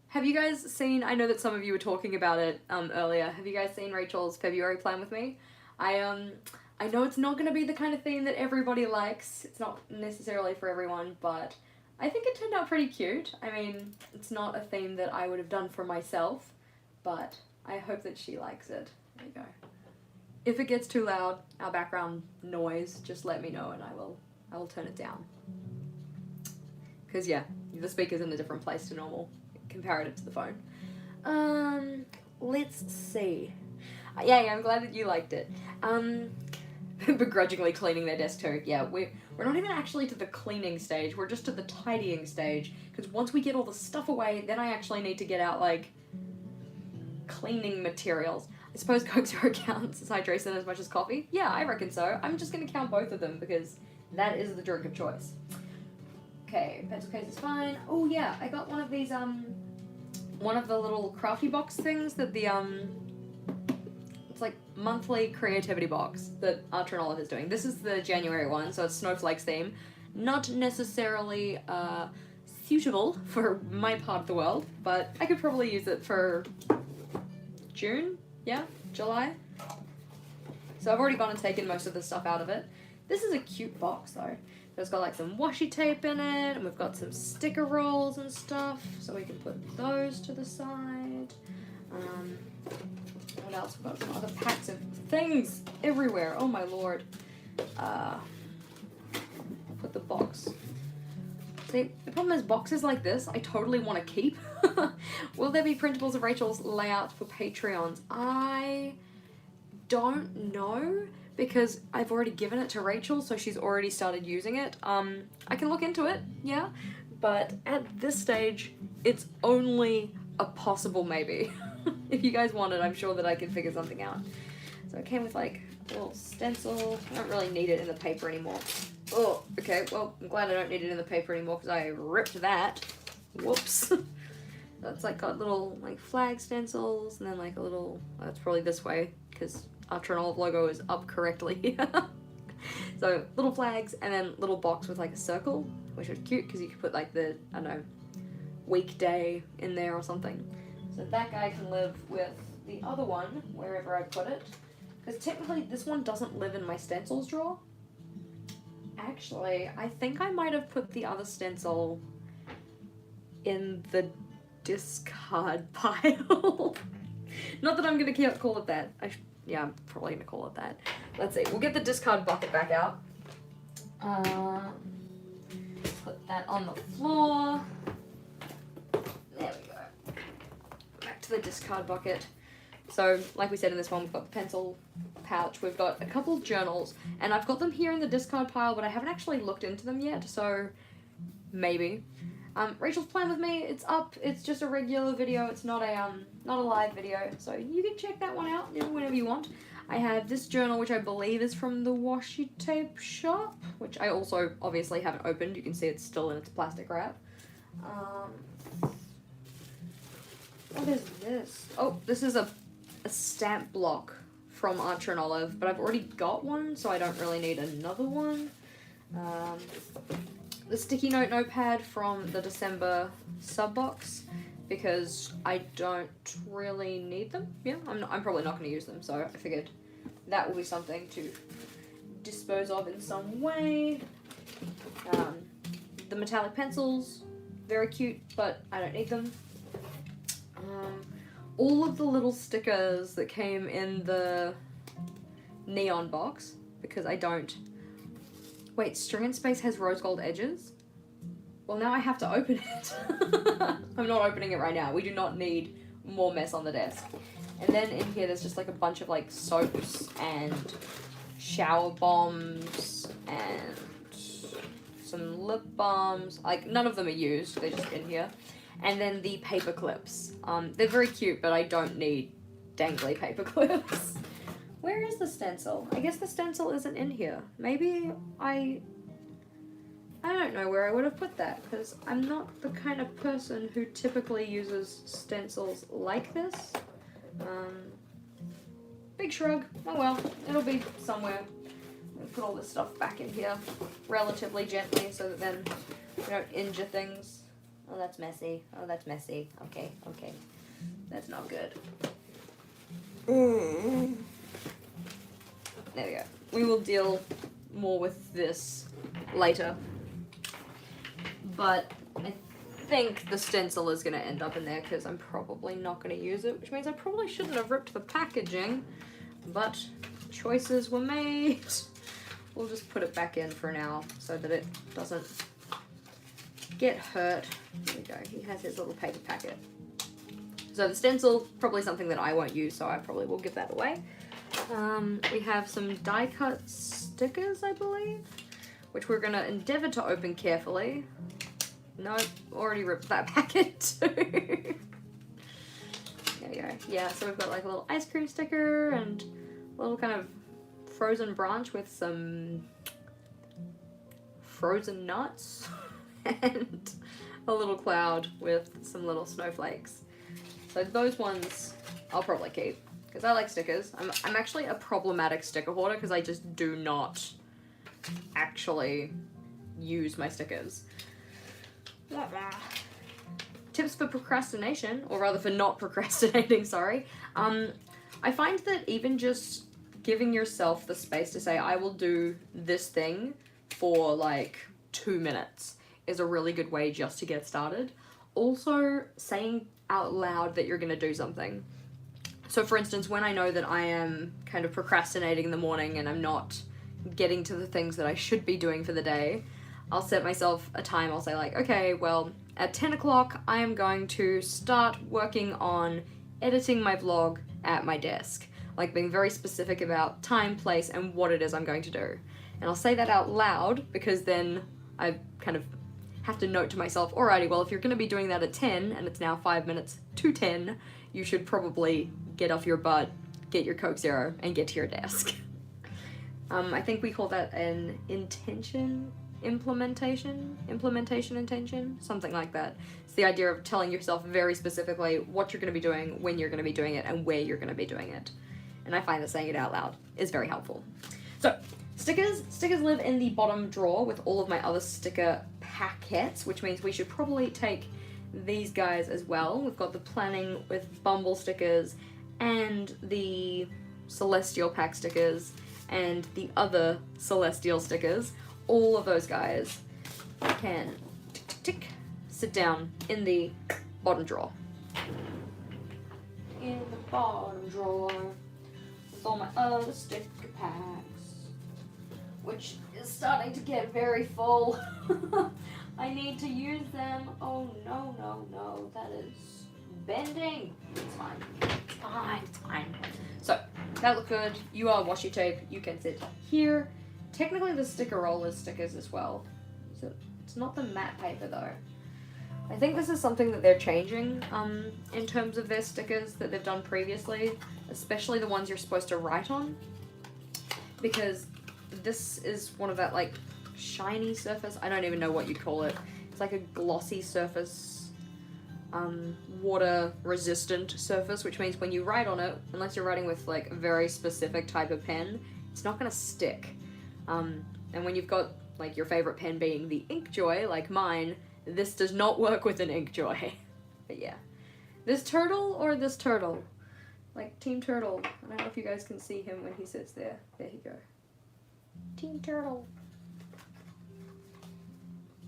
Have you guys seen, I know that some of you were talking about it earlier, have you guys seen Rachel's February plan with me? I know it's not going to be the kind of theme that everybody likes. It's not necessarily for everyone, but I think it turned out pretty cute. I mean, it's not a theme that I would have done for myself, but I hope that she likes it. There you go. If it gets too loud, our background noise, just let me know and I will turn it down. Because yeah, the speaker's in a different place to normal, comparative to the phone. Let's see. Yeah, I'm glad that you liked it. Begrudgingly cleaning their desk too. Yeah, we're not even actually to the cleaning stage, we're just to the tidying stage. Because once we get all the stuff away, then I actually need to get out, like, cleaning materials. I suppose Coke Zero counts as hydration as much as coffee. Yeah, I reckon so. I'm just going to count both of them because that is the drink of choice. Okay, pencil case is fine. Oh yeah, I got one of these, one of the little crafty box things that the, it's like monthly creativity box that Artranola is doing. This is the January one, so it's Snowflakes theme. Not necessarily, suitable for my part of the world, but I could probably use it for June? Yeah, July. So I've already gone and taken most of the stuff out of it. This is a cute box though. It's got like some washi tape in it, and we've got some sticker rolls and stuff, so we can put those to the side. What else? We've got some other packs of things everywhere. Oh my lord. Put the box. See, the problem is boxes like this, I totally want to keep. Will there be printables of Rachel's layout for Patreons? I don't know, because I've already given it to Rachel, so she's already started using it. I can look into it, yeah, but at this stage, it's only a possible maybe. If you guys want it, I'm sure that I can figure something out. So it came with like a little stencil. I don't really need it in the paper anymore. Oh, okay, well, I'm glad I don't need it in the paper anymore because I ripped that. Whoops. That's like got little like flag stencils, and then like a little, it's probably this way because our Trinolive logo is up correctly. So little flags, and then little box with like a circle, which was cute because you could put like the, I don't know, weekday in there or something. So that guy can live with the other one wherever I put it, because technically this one doesn't live in my stencils drawer. Actually, I think I might have put the other stencil in the discard pile. Not that I'm gonna call it that. Yeah, I'm probably gonna call it that. Let's see, we'll get the discard bucket back out. Put that on the floor. There we go. Back to the discard bucket. So, like we said in this one, we've got the pencil pouch, we've got a couple journals, and I've got them here in the discard pile, but I haven't actually looked into them yet, so maybe. Rachel's playing with me, it's up, it's just a regular video, it's not a live video, so you can check that one out, you know, whenever you want. I have this journal, which I believe is from the Washi tape shop, which I also obviously haven't opened, you can see it's still in its plastic wrap. What is this? Oh, this is a stamp block from Art Trinolive, but I've already got one, so I don't really need another one. The sticky note notepad from the December sub box, because I don't really need them. Yeah, I'm probably not going to use them, so I figured that will be something to dispose of in some way. The metallic pencils, very cute, but I don't need them. All of the little stickers that came in the neon box, because I don't... Wait, String and Space has rose gold edges? Well, now I have to open it. I'm not opening it right now. We do not need more mess on the desk. And then in here there's just like a bunch of like soaps and shower bombs and some lip balms. Like, none of them are used, they're just in here. And then the paper clips. They're very cute, but I don't need dangly paper clips. Where is the stencil? I guess the stencil isn't in here. Maybe I don't know where I would have put that, because I'm not the kind of person who typically uses stencils like this. Big shrug. Oh well, it'll be somewhere. We'll put all this stuff back in here relatively gently so that then we don't injure things. Oh, that's messy. Oh, that's messy. Okay, okay. That's not good. There we go. We will deal more with this later. But I think the stencil is going to end up in there because I'm probably not going to use it, which means I probably shouldn't have ripped the packaging, but choices were made. We'll just put it back in for now so that it doesn't get hurt. There we go. He has his little paper packet. So the stencil, probably something that I won't use, so I probably will give that away. We have some die cut stickers, I believe, which we're going to endeavour to open carefully. Nope, already ripped that packet too. There we go. Yeah, so we've got like a little ice cream sticker and a little kind of frozen branch with some frozen nuts and a little cloud with some little snowflakes. So those ones I'll probably keep because I like stickers. I'm actually a problematic sticker hoarder because I just do not actually use my stickers. Tips for procrastination, or rather for not procrastinating, sorry. I find that even just giving yourself the space to say, I will do this thing for like 2 minutes is a really good way just to get started. Also, saying out loud that you're going to do something. So for instance, when I know that I am kind of procrastinating in the morning and I'm not getting to the things that I should be doing for the day, I'll set myself a time. I'll say like, okay, well, at 10 o'clock, I am going to start working on editing my vlog at my desk. Like being very specific about time, place, and what it is I'm going to do. And I'll say that out loud because then I kind of have to note to myself, alrighty, well, if you're going to be doing that at 10 and it's now 5 minutes to 10, you should probably get off your butt, get your Coke Zero, and get to your desk. I think we call that an intention implementation intention, something like that. It's the idea of telling yourself very specifically what you're going to be doing, when you're going to be doing it, and where you're going to be doing it. And I find that saying it out loud is very helpful. So, stickers live in the bottom drawer with all of my other sticker packets, which means we should probably take these guys as well. We've got the planning with Bumble stickers and the Celestial pack stickers and the other Celestial stickers. All of those guys can sit down in the bottom drawer. In the bottom drawer with all my other sticker packs, which is starting to get very full. I need to use them. Oh no, no, no, that is bending. It's fine. It's fine. It's fine. So, that looked good. You are washi tape. You can sit here. Technically, the sticker roll is stickers as well. So, it's not the matte paper though. I think this is something that they're changing in terms of their stickers that they've done previously, especially the ones you're supposed to write on, because this is one of that like shiny surface. I don't even know what you'd call it. It's like a glossy surface, water resistant surface, which means when you write on it, unless you're writing with like a very specific type of pen, it's not gonna stick. And when you've got like your favorite pen being the Inkjoy, like mine, this does not work with an Inkjoy. But yeah. This turtle or this turtle? Like Team Turtle. I don't know if you guys can see him when he sits there. There you go. Team Turtle.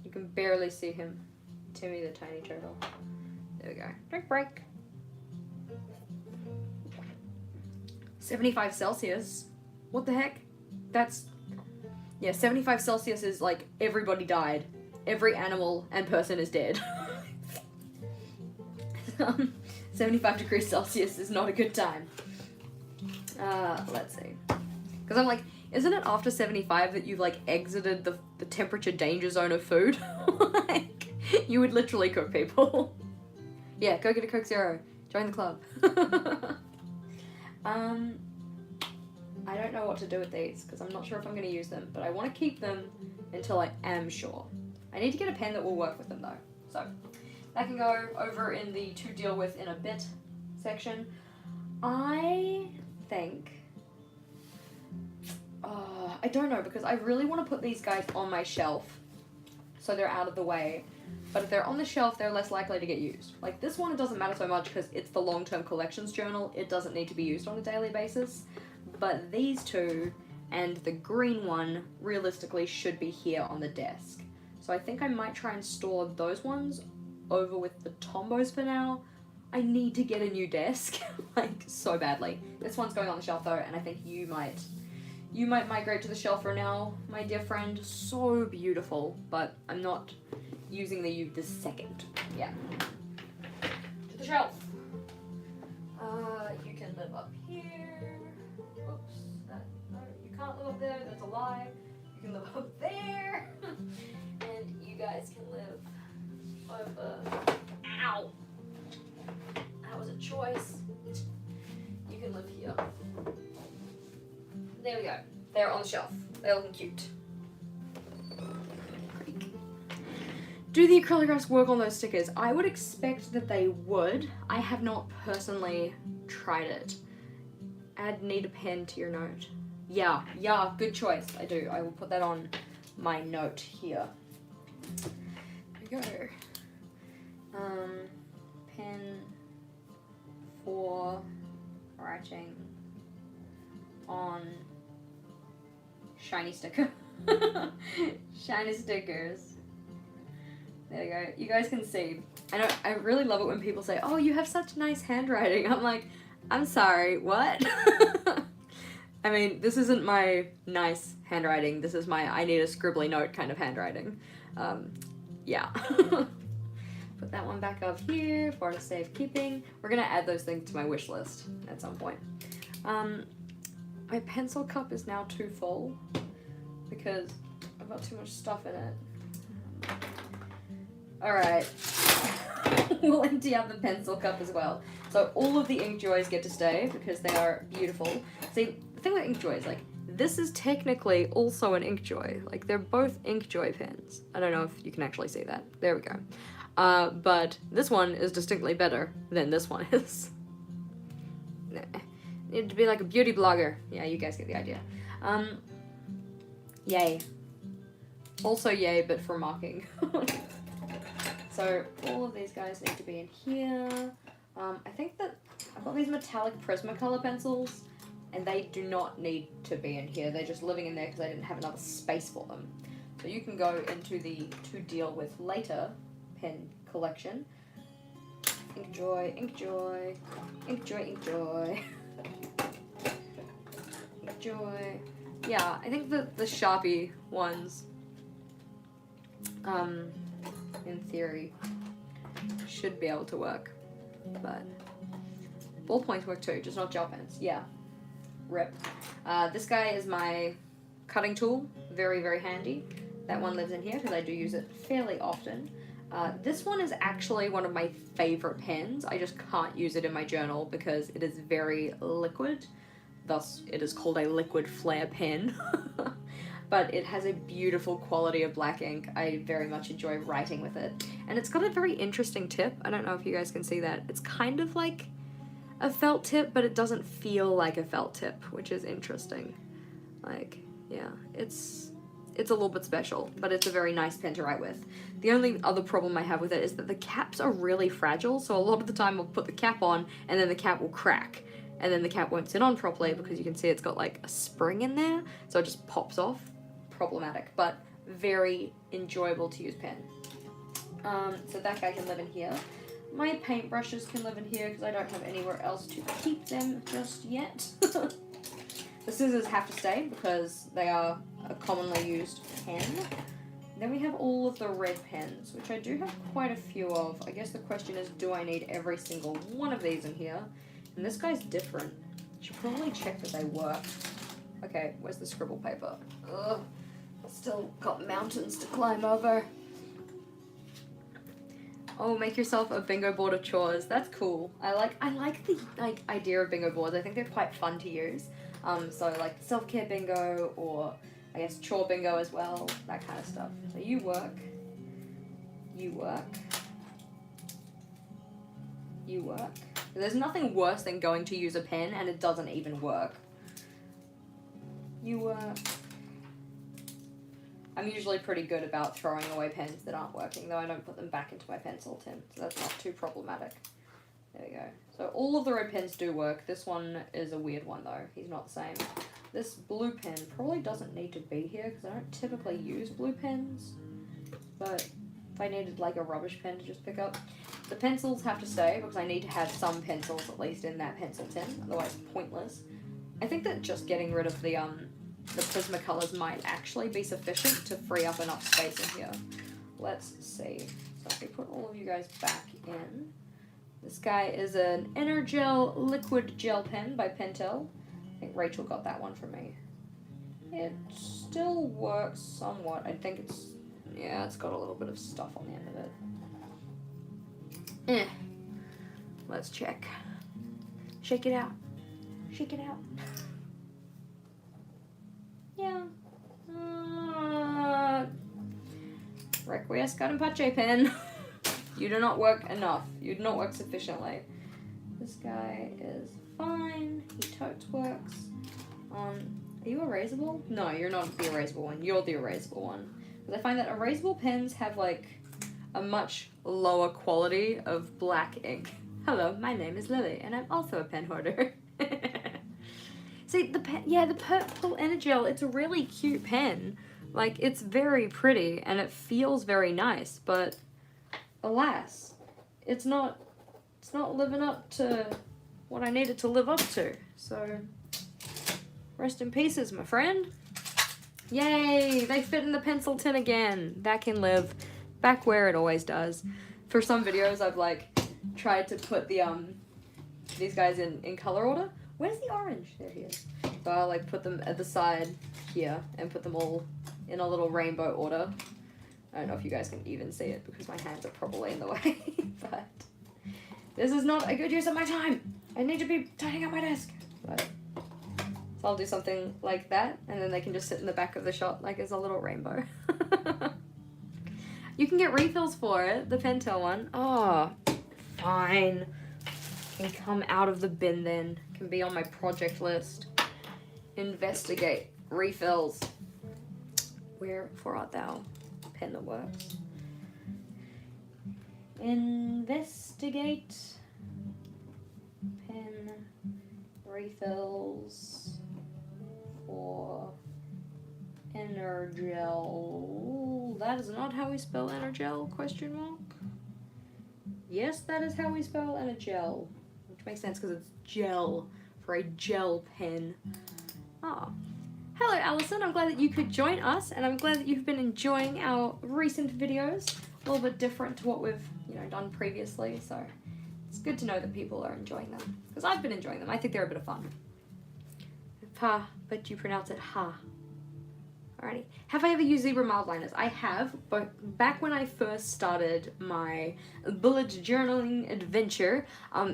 You can barely see him. Timmy the tiny turtle. There we go. Drink break. 75 Celsius. What the heck? That's... Yeah, 75 Celsius is like everybody died. Every animal and person is dead. 75 degrees Celsius is not a good time. Let's see. Because I'm like, isn't it after 75 that you've like exited the temperature danger zone of food? Like, you would literally cook people. Yeah, go get a Coke Zero. Join the club. I don't know what to do with these because I'm not sure if I'm going to use them, but I want to keep them until I am sure. I need to get a pen that will work with them though. So that can go over in the to deal with in a bit section. I think, I don't know, because I really want to put these guys on my shelf so they're out of the way. But if they're on the shelf, they're less likely to get used. Like this one, it doesn't matter so much because it's the long-term collections journal. It doesn't need to be used on a daily basis. But these two and the green one realistically should be here on the desk. So I think I might try and store those ones over with the Tombows for now. I need to get a new desk, like so badly. This one's going on the shelf though, and I think you might migrate to the shelf for now, my dear friend. So beautiful, but I'm not using the U this second. Yeah. To the shelf. You can live up here. Oops, no, you can't live up there, that's a lie. You can live up there. And you guys can live over... Ow! That was a choice. You can live here. There we go. They're on the shelf. They're looking cute. Do the acrylographs work on those stickers? I would expect that they would. I have not personally tried it. Add need a pen to your note. Yeah, good choice. I do. I will put that on my note here. There we go. Pen for writing on shiny sticker. Shiny stickers. There we go. You guys can see. I really love it when people say, "Oh, you have such nice handwriting." I'm like, I'm sorry, what? I mean, this isn't my nice handwriting. This is my I need a scribbly note kind of handwriting. Yeah. Put that one back up here for safekeeping. We're gonna add those things to my wish list at some point. My pencil cup is now too full because I've got too much stuff in it. Alright. We'll empty out the pencil cup as well. So all of the ink joys get to stay because they are beautiful. See, the thing with ink joys, like, this is technically also an Inkjoy. Like, they're both Inkjoy pens. I don't know if you can actually see that. There we go. But this one is distinctly better than this one is. Need to be like a beauty blogger. Yeah, you guys get the idea. Yay. Also yay, but for marking. So all of these guys need to be in here. I think that I've got these metallic Prismacolor pencils, and they do not need to be in here. They're just living in there because I didn't have another space for them. So you can go into the to deal with later pen collection. Inkjoy, Inkjoy, Inkjoy, Inkjoy. Inkjoy. Yeah, I think the Sharpie ones, in theory, should be able to work. But ballpoints work too, just not gel pens. Yeah. Rip. This guy is my cutting tool. Very, very handy. That one lives in here because I do use it fairly often. This one is actually one of my favorite pens. I just can't use it in my journal because it is very liquid. Thus, it is called a liquid flare pen. But it has a beautiful quality of black ink. I very much enjoy writing with it. And it's got a very interesting tip. I don't know if you guys can see that. It's kind of like a felt tip, but it doesn't feel like a felt tip, which is interesting. Like, yeah, it's a little bit special, but it's a very nice pen to write with. The only other problem I have with it is that the caps are really fragile, so a lot of the time I'll put the cap on, and then the cap will crack. And then the cap won't sit on properly because you can see it's got like a spring in there, so it just pops off. Problematic, but very enjoyable to use pen. So that guy can live in here. My paintbrushes can live in here because I don't have anywhere else to keep them just yet. The scissors have to stay because they are a commonly used pen. Then we have all of the red pens, which I do have quite a few of. I guess the question is, do I need every single one of these in here? And this guy's different. Should probably check that they work. Okay, where's the scribble paper? Ugh. Still got mountains to climb over. Oh, make yourself a bingo board of chores. That's cool. I like the idea of bingo boards. I think they're quite fun to use. So like self-care bingo, or I guess chore bingo as well, that kind of stuff. So you work, you work, you work. There's nothing worse than going to use a pen and it doesn't even work. You work. I'm usually pretty good about throwing away pens that aren't working, though I don't put them back into my pencil tin, so that's not too problematic. There we go. So all of the red pens do work. This one is a weird one, though. He's not the same. This blue pen probably doesn't need to be here, because I don't typically use blue pens, but if I needed, like, a rubbish pen to just pick up. The pencils have to stay, because I need to have some pencils, at least, in that pencil tin, otherwise pointless. I think that just getting rid of the Prismacolors might actually be sufficient to free up enough space in here. Let's see. So if we put all of you guys back in. This guy is an Energel liquid gel pen by Pentel. I think Rachel got that one for me. It still works somewhat. I think it's, yeah, it's got a little bit of stuff on the end of it. Let's check. Shake it out. Shake it out. Yeah. Requiescat in pace pen. You do not work enough. You do not work sufficiently. This guy is fine. He totes works. Are you erasable? No, you're not the erasable one. You're the erasable one. Because I find that erasable pens have like a much lower quality of black ink. Hello, my name is Lily, and I'm also a pen hoarder. See, the pen, yeah, the purple Energel, it's a really cute pen. Like, it's very pretty, and it feels very nice, but alas, it's not living up to what I need it to live up to. So, rest in pieces, my friend. Yay, they fit in the pencil tin again. That can live back where it always does. For some videos, I've, like, tried to put the, these guys in color order. Where's the orange? There he is. So I'll like put them at the side here and put them all in a little rainbow order. I don't know if you guys can even see it because my hands are probably in the way, but this is not a good use of my time. I need to be tidying up my desk. But So I'll do something like that, and then they can just sit in the back of the shot like as a little rainbow. You can get refills for it, the Pentel one. Oh, fine. Can come out of the bin then. Can be on my project list. Investigate refills. Wherefore art thou? Pen that works. Investigate pen refills for Energel. That is not how we spell Energel, question mark. Yes, that is how we spell Energel, which makes sense because it's gel for a gel pen. Ah. Hello, Alison. I'm glad that you could join us, and I'm glad that you've been enjoying our recent videos. A little bit different to what we've, done previously, so it's good to know that people are enjoying them, because I've been enjoying them. I think they're a bit of fun. Pa, but you pronounce it ha. Alrighty. Have I ever used zebra mild liners? I have, but back when I first started my bullet journaling adventure,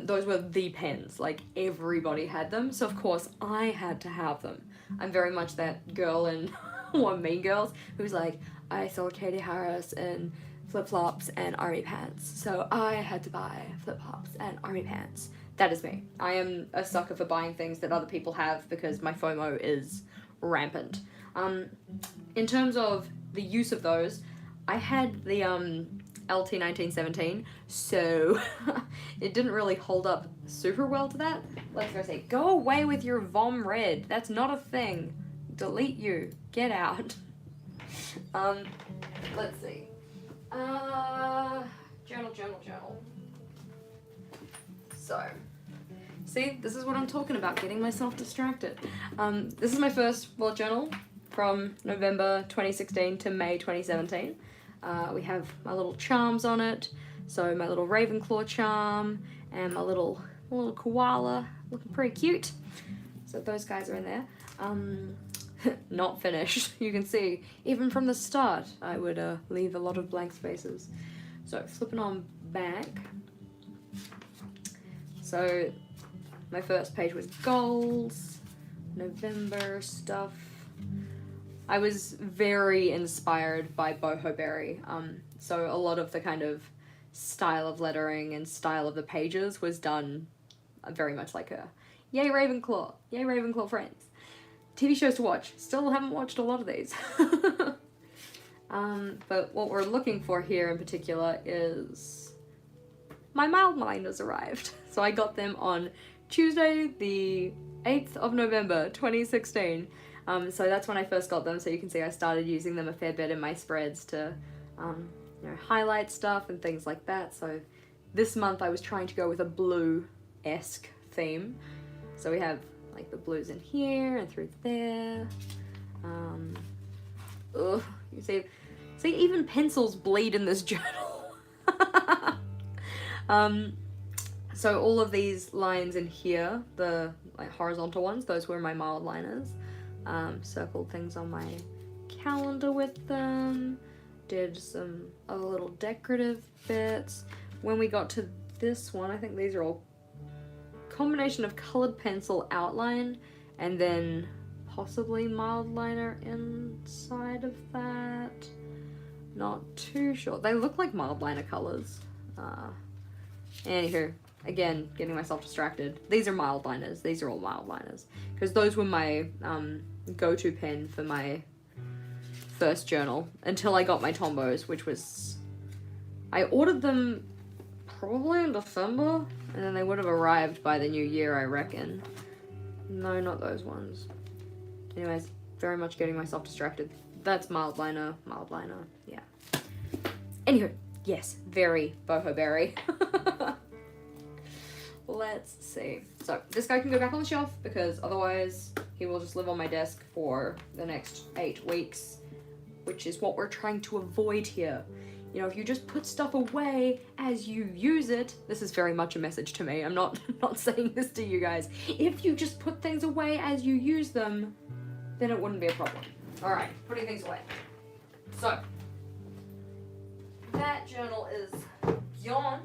those were the pens. Like, everybody had them, so of course I had to have them. I'm very much that girl in one Mean Girls who's like, I saw Katie Harris in flip-flops and army pants, so I had to buy flip-flops and army pants. That is me. I am a sucker for buying things that other people have because my FOMO is rampant. In terms of the use of those, I had the LT 1917, so it didn't really hold up super well to that. Let's go say, go away with your Vom Red. That's not a thing. Delete you. Get out. Let's see. Journal. So, see, this is what I'm talking about, getting myself distracted. This is my first bullet journal from November 2016 to May 2017. We have my little charms on it. So my little Ravenclaw charm and my little koala, looking pretty cute. So those guys are in there. Not finished. You can see, even from the start, I would leave a lot of blank spaces. So flipping on back. So my first page was goals, November stuff. I was very inspired by Boho Berry. So a lot of the kind of style of lettering and style of the pages was done very much like a yay Ravenclaw friends. TV shows to watch. Still haven't watched a lot of these. But what we're looking for here in particular is my mild liners arrived. So I got them on Tuesday, the 8th of November, 2016. So that's when I first got them. So you can see I started using them a fair bit in my spreads to, highlight stuff and things like that. So this month I was trying to go with a blue-esque theme. So we have like the blues in here and through there. You see, even pencils bleed in this journal. So all of these lines in here, the horizontal ones, those were my mild liners. Circled things on my calendar with them. Did some other little decorative bits. When we got to this one, I think these are all combination of colored pencil outline and then possibly mild liner inside of that. Not too sure. They look like mild liner colors. Anywho, again, getting myself distracted. These are mild liners. These are all mild liners. Because those were my go-to pen for my first journal until I got my Tombows, which was... I ordered them probably in December, and then they would have arrived by the new year, I reckon. No, not those ones. Anyways, very much getting myself distracted. That's mild liner, yeah. Anywho, yes, very Boho Berry. Let's see. So, this guy can go back on the shelf because otherwise he will just live on my desk for the next 8 weeks, which is what we're trying to avoid here. You know, if you just put stuff away as you use it, this is very much a message to me. I'm not saying this to you guys. If you just put things away as you use them, then it wouldn't be a problem. All right, putting things away. So, that journal is gone.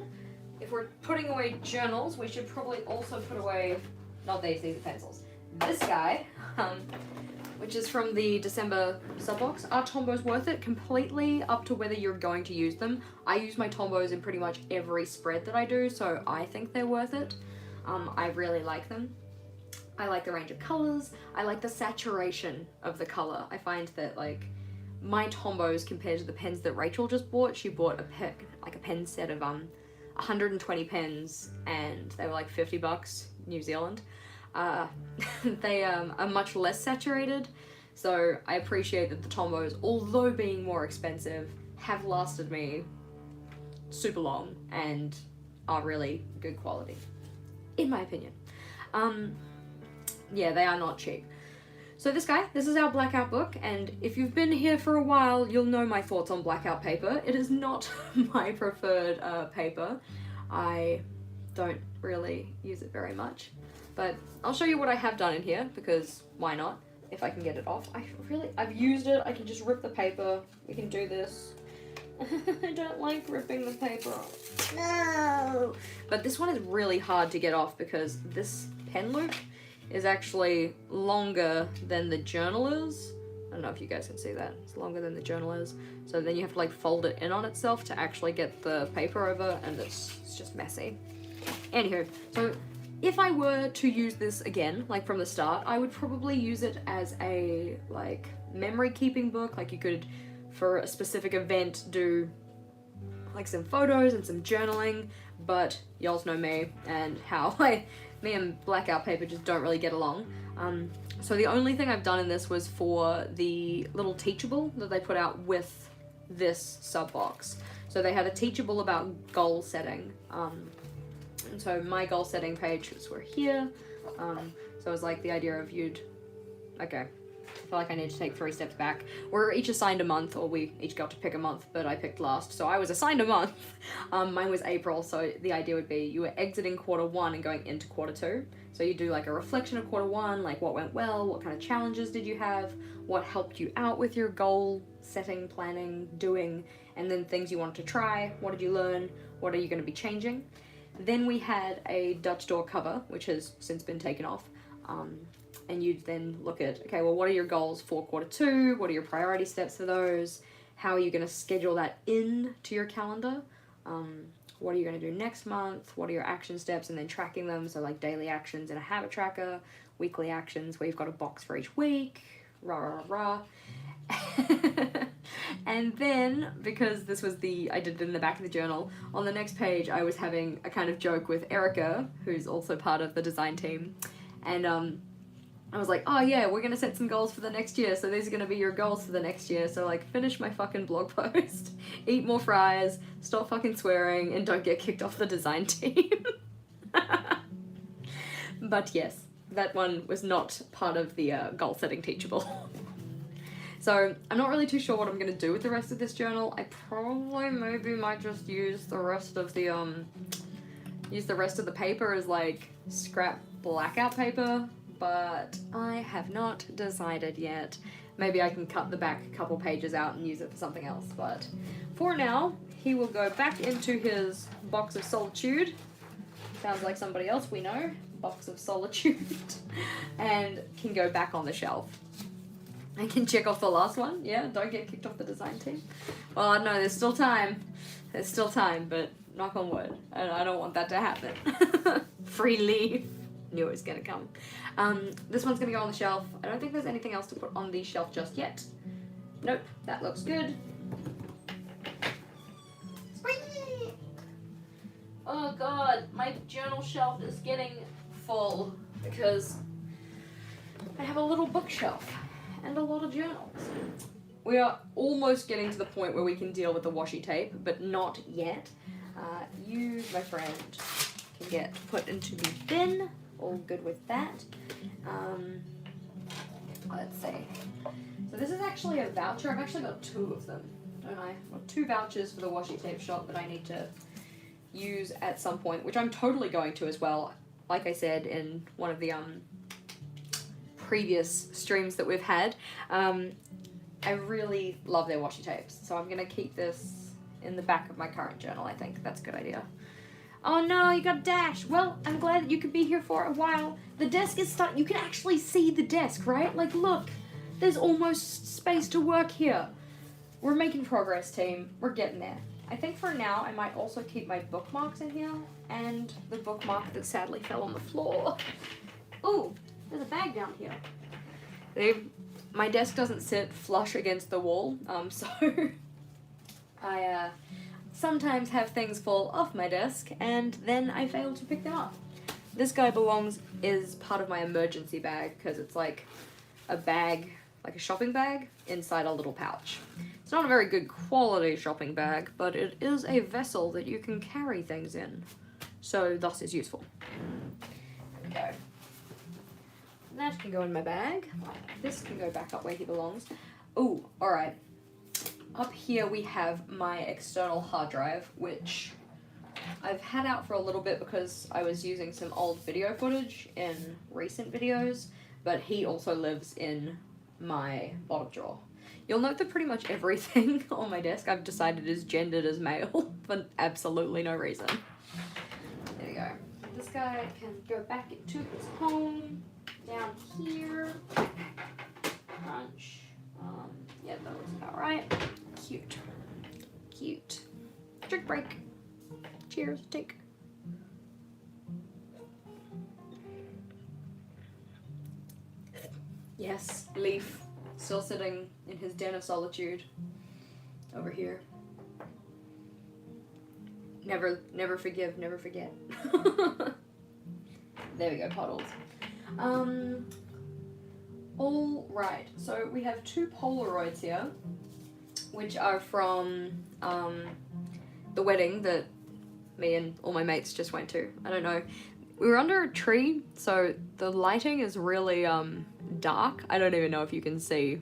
If we're putting away journals, we should probably also put away, not these are pencils. This guy, which is from the December sub-box. Are Tombows worth it? Completely up to whether you're going to use them. I use my Tombows in pretty much every spread that I do, so I think they're worth it. I really like them. I like the range of colors. I like the saturation of the color. I find that, like, my Tombows compared to the pens that Rachel just bought, she bought a pen set of 120 pens, and they were like $50 New Zealand. They are much less saturated, so I appreciate that the Tombows, although being more expensive, have lasted me super long and are really good quality, in my opinion. Yeah, they are not cheap. So this is our blackout book, and if you've been here for a while, you'll know my thoughts on blackout paper. It is not my preferred paper. I don't really use it very much, but I'll show you what I have done in here, because why not, if I can get it off. I've used it. I can just rip the paper. We can do this. I don't like ripping the paper. No! But this one is really hard to get off because this pen loop is actually longer than the journal is. I don't know if you guys can see that. It's longer than the journal is. So then you have to like fold it in on itself to actually get the paper over, and it's just messy. Anywho, so if I were to use this again, like from the start, I would probably use it as a like memory keeping book. Like you could, for a specific event, do like some photos and some journaling, but y'all know me and how me and blackout paper just don't really get along. So the only thing I've done in this was for the little teachable that they put out with this sub box. So they had a teachable about goal setting. And so my goal setting pages were here. So it was like the idea of okay, I feel like I need to take 3 steps back. We're each assigned a month, or we each got to pick a month, but I picked last, so I was assigned a month. Mine was April, so the idea would be you were exiting quarter 1 and going into quarter 2. So you do like a reflection of quarter 1, like what went well, what kind of challenges did you have, what helped you out with your goal setting, planning, doing, and then things you wanted to try, what did you learn, what are you going to be changing. Then we had a Dutch door cover, which has since been taken off. And you'd then look at, okay, well, what are your goals for quarter 2? What are your priority steps for those? How are you going to schedule that in to your calendar? What are you going to do next month? What are your action steps? And then tracking them. So like daily actions in a habit tracker, weekly actions where you've got a box for each week, rah, rah, rah. And then, because this was I did it in the back of the journal, on the next page I was having a kind of joke with Erica, who's also part of the design team. And I was like, oh yeah, we're gonna set some goals for the next year, so these are gonna be your goals for the next year. So like, finish my fucking blog post, eat more fries, stop fucking swearing, and don't get kicked off the design team. But yes, that one was not part of the goal setting teachable. So I'm not really too sure what I'm gonna do with the rest of this journal. I probably maybe might just use the rest of the paper as like scrap blackout paper, but I have not decided yet. Maybe I can cut the back couple pages out and use it for something else, but for now, he will go back into his box of solitude. Sounds like somebody else we know, box of solitude, and can go back on the shelf. I can check off the last one, yeah, don't get kicked off the design team. Well, I know there's still time, but knock on wood, I don't want that to happen. Free leave. Knew it was gonna come. This one's gonna go on the shelf. I don't think there's anything else to put on the shelf just yet. Nope, that looks good. Oh god, my journal shelf is getting full because I have a little bookshelf and a lot of journals. We are almost getting to the point where we can deal with the washi tape, but not yet. You, my friend, can get put into the bin. All good with that. Let's see. So this is actually a voucher. I've actually got 2 of them, don't I? I've got 2 vouchers for the washi tape shop that I need to use at some point, which I'm totally going to as well. Like I said in one of the previous streams that we've had, I really love their washi tapes. So I'm going to keep this in the back of my current journal. I think that's a good idea. Oh no, you got dash. Well, I'm glad that you could be here for a while. The desk is you can actually see the desk, right? Like, look, there's almost space to work here. We're making progress, team. We're getting there. I think for now, I might also keep my bookmarks in here, and the bookmark that sadly fell on the floor. Ooh, there's a bag down here. My desk doesn't sit flush against the wall, so I sometimes have things fall off my desk, and then I fail to pick them up. This guy is part of my emergency bag, because it's like a bag, like a shopping bag, inside a little pouch. It's not a very good quality shopping bag, but it is a vessel that you can carry things in, so thus is useful. There we go. That can go in my bag. This can go back up where he belongs. Ooh, alright. Up here we have my external hard drive, which I've had out for a little bit because I was using some old video footage in recent videos, but he also lives in my bottom drawer. You'll note that pretty much everything on my desk I've decided is gendered as male for absolutely no reason. There we go. This guy can go back into his home. Down here. Crunch. Yeah, that looks about right. Cute. Cute. Drink break. Cheers. Take. Yes, Leaf. Still sitting in his den of solitude. Over here. Never forgive, never forget. There we go, Puddles. All right, so we have two Polaroids here, which are from, the wedding that me and all my mates just went to. I don't know. We were under a tree, so the lighting is really, dark. I don't even know if you can see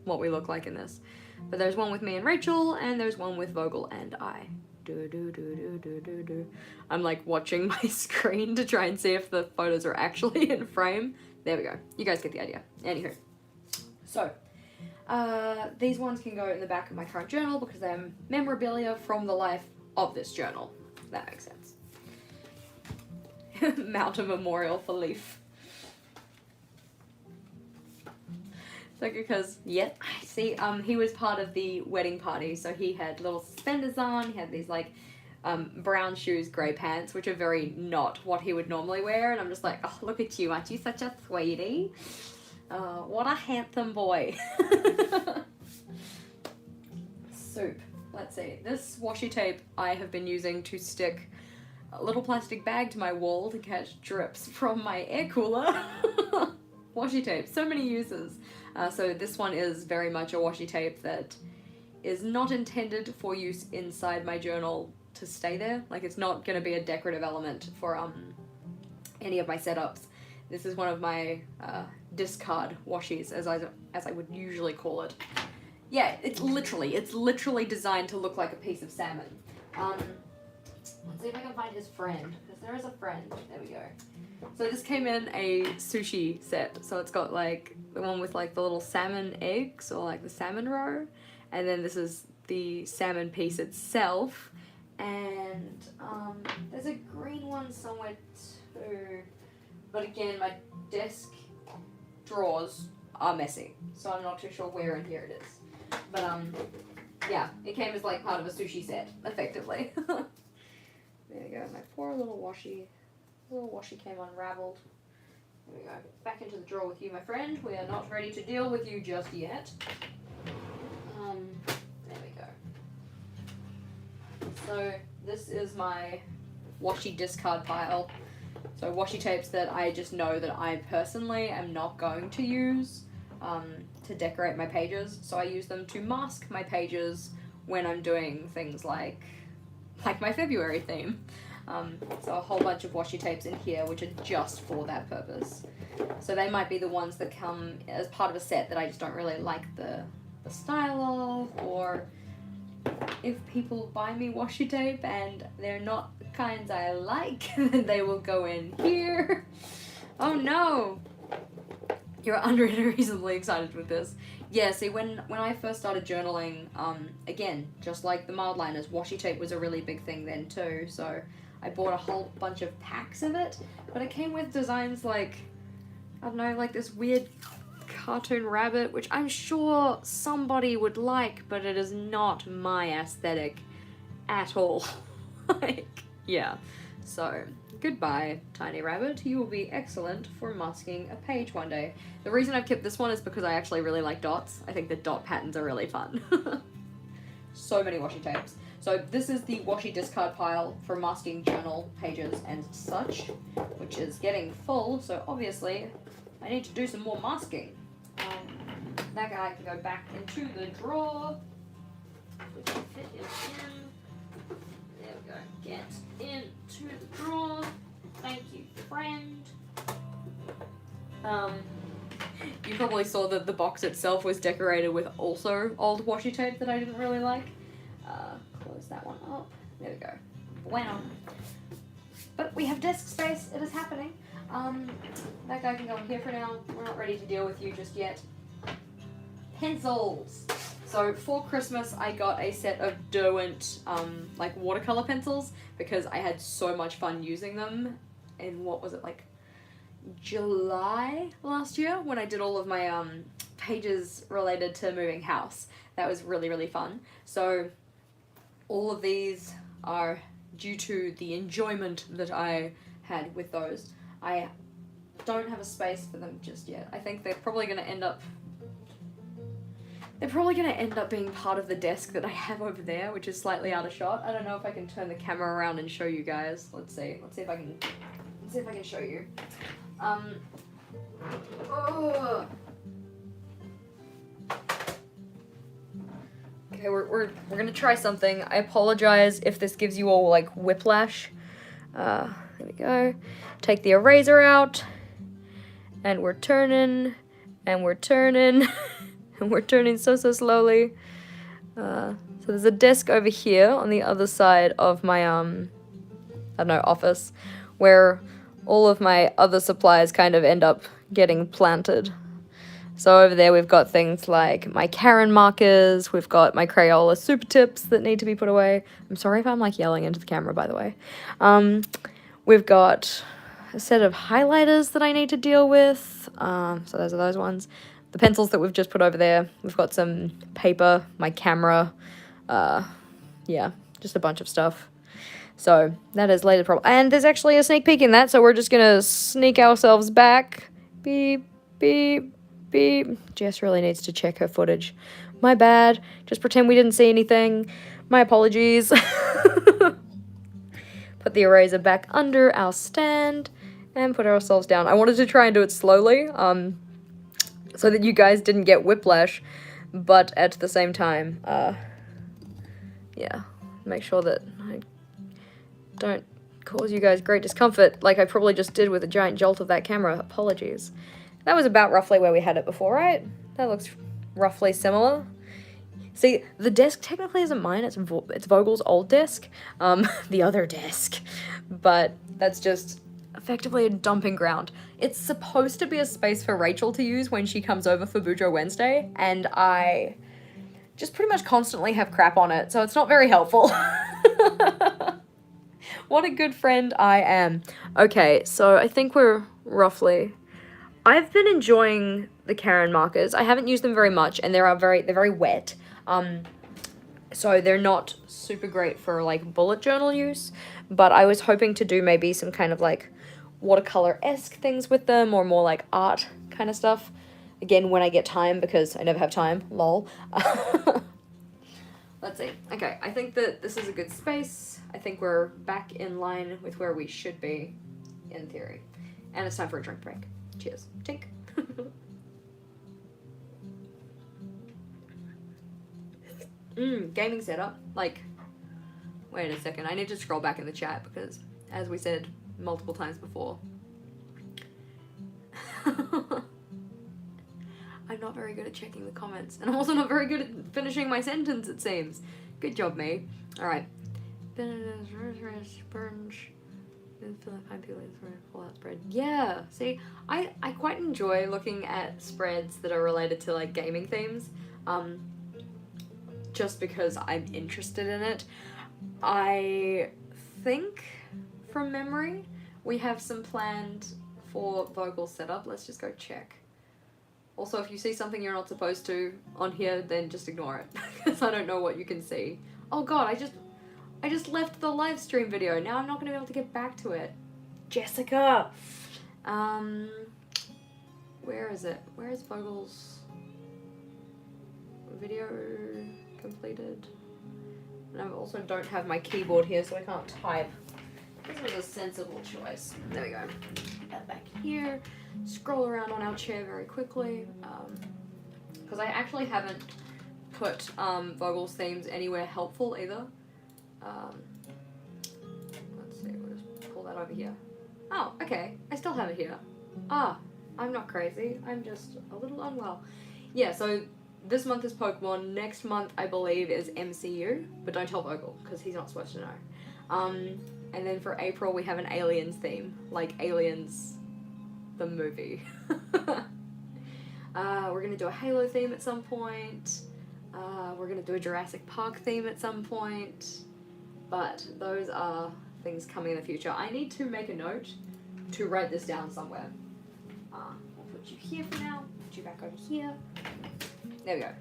what we look like in this. But there's one with me and Rachel, and there's one with Vogel and I. I'm like watching my screen to try and see if the photos are actually in frame. There we go. You guys get the idea. Anywho. So, these ones can go in the back of my current journal because they're memorabilia from the life of this journal. That makes sense. Mount a memorial for Leaf. So because, yep, I see, he was part of the wedding party, so he had little suspenders on, he had these, like, brown shoes, grey pants, which are very not what he would normally wear, and I'm just like, oh, look at you, aren't you such a sweetie? What a handsome boy. Soup. Let's see. This washi tape I have been using to stick a little plastic bag to my wall to catch drips from my air cooler. Washi tape. So many uses. So this one is very much a washi tape that is not intended for use inside my journal to stay there. Like, it's not going to be a decorative element for any of my setups. This is one of my discard washies, as I would usually call it. Yeah, it's literally designed to look like a piece of salmon. Let's see if I can find his friend, because there is a friend. There we go. So this came in a sushi set. So it's got like the one with like the little salmon eggs, or like the salmon roe, and then this is the salmon piece itself. And there's a green one somewhere too. But again, my desk drawers are messy, so I'm not too sure where in here it is. But yeah, it came as like part of a sushi set, effectively. There we go, my poor little washi came unraveled. There we go, back into the drawer with you, my friend. We are not ready to deal with you just yet. There we go. So this is my washi discard pile. So washi tapes that I just know that I personally am not going to use to decorate my pages. So I use them to mask my pages when I'm doing things like my February theme. So a whole bunch of washi tapes in here which are just for that purpose. So they might be the ones that come as part of a set that I just don't really like the style of, or if people buy me washi tape and they're not the kinds I like, then they will go in here. Oh no! You're unreasonably excited with this. Yeah, see, when I first started journaling, again, just like the mild liners, washi tape was a really big thing then too, so I bought a whole bunch of packs of it, but it came with designs like, I don't know, like this weird cartoon rabbit, which I'm sure somebody would like, but it is not my aesthetic at all. Like, yeah. So, goodbye, tiny rabbit. You will be excellent for masking a page one day. The reason I've kept this one is because I actually really like dots. I think the dot patterns are really fun. So many washi tapes. So this is the washi discard pile for masking journal pages and such, which is getting full, so obviously I need to do some more masking. That guy can go back into the drawer. We can fit him in. There we go. Get into the drawer. Thank you, friend. You probably saw that the box itself was decorated with also old washi tape that I didn't really like. Close that one up. There we go. Bueno. But we have desk space. It is happening. That guy can go in here for now. We're not ready to deal with you just yet. Pencils. So for Christmas, I got a set of Derwent like watercolor pencils because I had so much fun using them in, what was it, like July last year when I did all of my pages related to moving house. That was really, really fun. So all of these are due to the enjoyment that I had with those. I don't have a space for them just yet. I think they're probably going to end up being part of the desk that I have over there, which is slightly out of shot. I don't know if I can turn the camera around and show you guys. Let's see if I can show you. Oh. Okay, we're gonna try something. I apologize if this gives you all like whiplash. There we go. Take the eraser out, and we're turning, and we're turning, and we're turning so slowly. So there's a desk over here on the other side of my I don't know, office, where all of my other supplies kind of end up getting planted. So over there we've got things like my Karen markers, we've got my Crayola super tips that need to be put away. I'm sorry if I'm like yelling into the camera, by the way. We've got a set of highlighters that I need to deal with. So those are those ones. The pencils that we've just put over there. We've got some paper, my camera, yeah, just a bunch of stuff. So that is later problem. And there's actually a sneak peek in that, so we're just gonna sneak ourselves back. Beep, beep, beep. Jess really needs to check her footage. My bad. Just pretend we didn't see anything. My apologies. Put the eraser back under our stand and put ourselves down. I wanted to try and do it slowly, so that you guys didn't get whiplash, but at the same time, yeah, make sure that I don't cause you guys great discomfort like I probably just did with a giant jolt of that camera. Apologies. That was about roughly where we had it before, right? That looks roughly similar. See, the desk technically isn't mine, it's Vogel's old desk, the other desk, but that's just effectively a dumping ground. It's supposed to be a space for Rachel to use when she comes over for Bujo Wednesday, and I just pretty much constantly have crap on it, so it's not very helpful. What a good friend I am. Okay, so I think we're roughly... I've been enjoying the Karen markers. I haven't used them very much, and they're very wet. So they're not super great for like bullet journal use, but I was hoping to do maybe some kind of like watercolor-esque things with them, or more like art kind of stuff. Again, when I get time, because I never have time, lol. Let's see. Okay, I think that this is a good space. I think we're back in line with where we should be, in theory. And it's time for a drink break. Cheers. Tink. Gaming setup. Like, wait a second. I need to scroll back in the chat because, as we said multiple times before, I'm not very good at checking the comments. And I'm also not very good at finishing my sentence, it seems. Good job, me. Alright. Yeah, see, I quite enjoy looking at spreads that are related to like gaming themes, just because I'm interested in it. I think from memory. We have some planned for vocal setup. Let's just go check. Also, if you see something you're not supposed to on here, then just ignore it, because I don't know what you can see. Oh god, I just left the live stream video. Now I'm not going to be able to get back to it. Jessica! Where is it? Where is Vogel's video completed? And I also don't have my keyboard here, so I can't type. This was a sensible choice. There we go. Put that back here. Scroll around on our chair very quickly. Because I actually haven't put Vogel's themes anywhere helpful either. Let's see, we'll just pull that over here. Oh, okay. I still have it here. Ah, I'm not crazy. I'm just a little unwell. Yeah, so this month is Pokemon. Next month, I believe, is MCU. But don't tell Vogel, because he's not supposed to know. And then for April, we have an Aliens theme. Like Aliens, the movie. We're going to do a Halo theme at some point. We're going to do a Jurassic Park theme at some point. But those are things coming in the future. I need to make a note to write this down somewhere. I'll put you here for now. Put you back over here. There we go.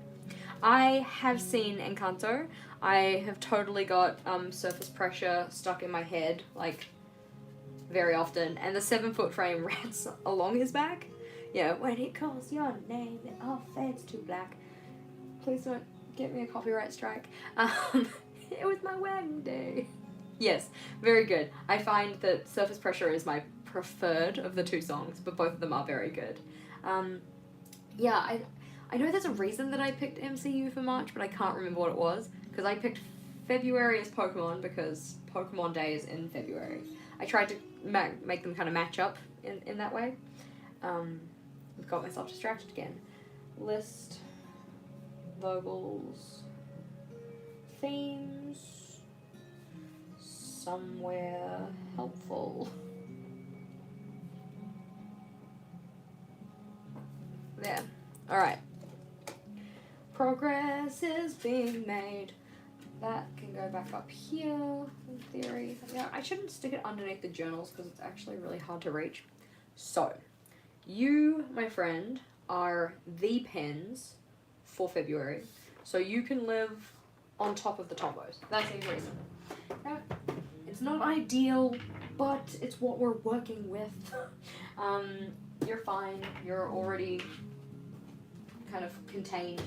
I have seen Encanto. I have totally got Surface Pressure stuck in my head, like, very often. And the 7-foot frame rants along his back. Yeah, when he calls your name, it all fades to black. Please don't get me a copyright strike. It was my wedding day. Yes, very good. I find that Surface Pressure is my preferred of the two songs, but both of them are very good. Yeah, I know there's a reason that I picked MCU for March, but I can't remember what it was, because I picked February as Pokemon because Pokemon Day is in February. I tried to make them kind of match up in that way. I've got myself distracted again. List, Vogel's, themes, somewhere helpful. There. Alright. Progress is being made. That can go back up here, in theory. Yeah, I shouldn't stick it underneath the journals because it's actually really hard to reach. So, you, my friend, are the pens for February. So you can live on top of the Tombows. That's the reason. Now, it's not ideal, but it's what we're working with. You're fine. You're already kind of contained.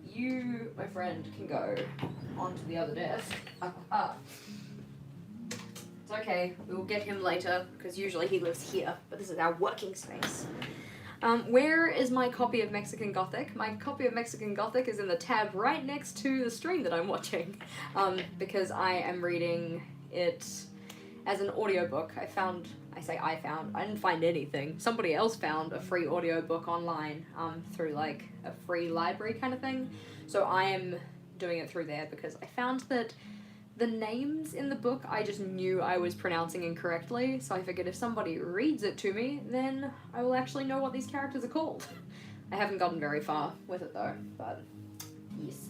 You, my friend, can go onto the other desk. It's okay, we will get him later, because usually he lives here, but this is our working space. Where is my copy of Mexican Gothic? My copy of Mexican Gothic is in the tab right next to the stream that I'm watching, because I am reading it as an audiobook. I didn't find anything. Somebody else found a free audiobook online through like a free library kind of thing. So I am doing it through there because I found that the names in the book I just knew I was pronouncing incorrectly. So I figured if somebody reads it to me, then I will actually know what these characters are called. I haven't gotten very far with it though, but yes.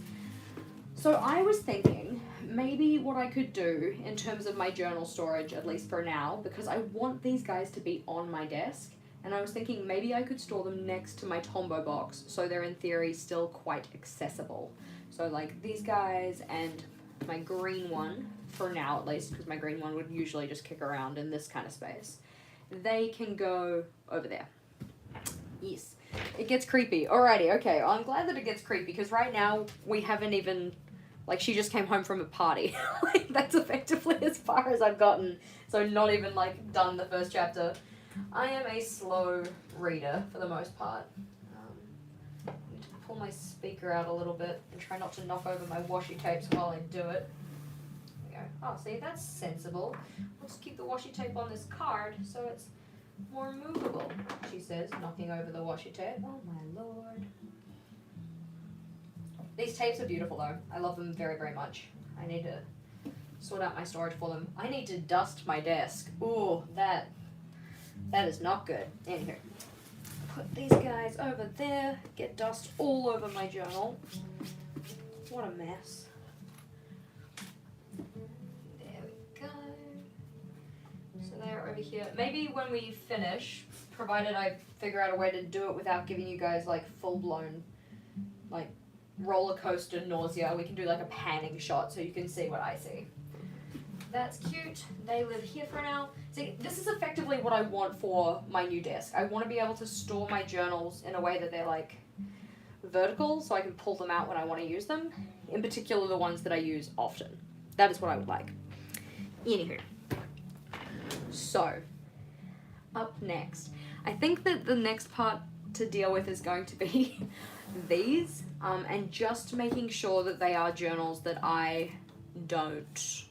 So I was thinking maybe what I could do in terms of my journal storage, at least for now, because I want these guys to be on my desk, and I was thinking maybe I could store them next to my Tombow box, so they're in theory still quite accessible. So like these guys and my green one, for now at least, because my green one would usually just kick around in this kind of space, they can go over there. Yes. It gets creepy. Alrighty, okay. Well, I'm glad that it gets creepy, because right now we haven't even... Like, she just came home from a party. Like, that's effectively as far as I've gotten. So not even, like, done the first chapter. I am a slow reader, for the most part. I need to pull my speaker out a little bit and try not to knock over my washi tapes while I do it. There we go. Oh, see, that's sensible. I'll just keep the washi tape on this card so it's more movable, she says, knocking over the washi tape. Oh, my lord. These tapes are beautiful though. I love them very, very much. I need to sort out my storage for them. I need to dust my desk. Ooh, that is not good. Anywho, put these guys over there. Get dust all over my journal. What a mess. There we go. over here. Maybe when we finish, provided I figure out a way to do it without giving you guys like full-blown like roller coaster nausea, we can do like a panning shot so you can see what I see. That's cute. They live here for now. See, this is effectively what I want for my new desk. I want to be able to store my journals in a way that they're like vertical so I can pull them out when I want to use them. In particular, the ones that I use often. That is what I would like. Anywho. So, up next. I think that the next part to deal with is going to be these, and just making sure that they are journals that I don't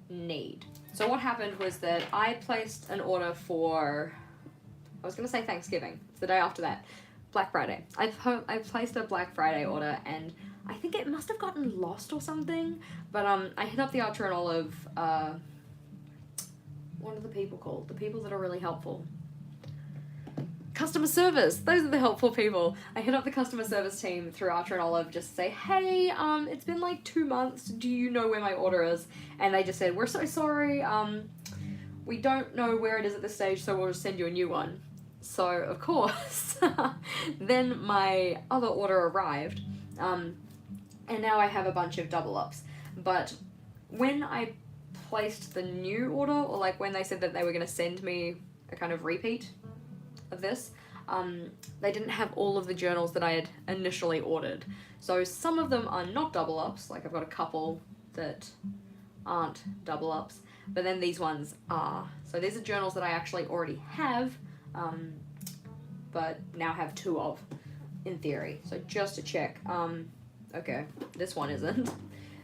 need. So what happened was that I placed an order for, I was going to say Thanksgiving, it's the day after that, Black Friday. I placed a Black Friday order, and I think it must have gotten lost or something, but I hit up the Archer and Olive, what are the people called? The people that are really helpful. Customer service, those are the helpful people. I hit up the customer service team through Archer and Olive just to say, hey, it's been like 2 months, do you know where my order is? And they just said, we're so sorry, we don't know where it is at this stage, so we'll just send you a new one. So, of course, then my other order arrived, and now I have a bunch of double ups. But when I placed the new order, or like when they said that they were going to send me a kind of repeat of this, they didn't have all of the journals that I had initially ordered. So some of them are not double ups, like I've got a couple that aren't double ups, but then these ones are. So these are journals that I actually already have, but now have 2 of, in theory. So just to check, okay, this one isn't.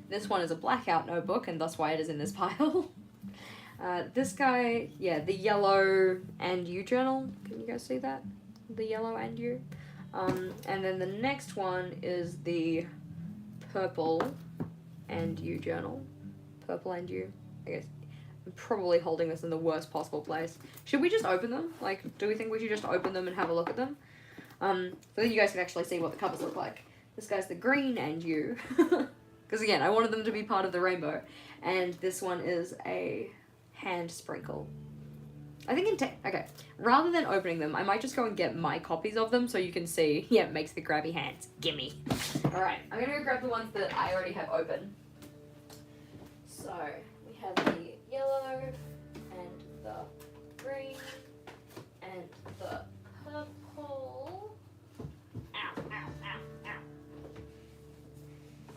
This one is a blackout notebook, and that's why it is in this pile. This guy, yeah, the yellow and you journal. Can you guys see that? The yellow and you. And then the next one is the purple and you journal. Purple and you. I guess I'm probably holding this in the worst possible place. Should we just open them? Like, do we think we should just open them and have a look at them? So that you guys can actually see what the covers look like. This guy's the green and you. Because again, I wanted them to be part of the rainbow. And this one is a hand sprinkle. I think okay, rather than opening them, I might just go and get my copies of them so you can see. Yeah, it makes the grabby hands. Gimme. Alright, I'm gonna go grab the ones that I already have open. So, we have the yellow, and the green, and the purple. Ow, ow, ow, ow.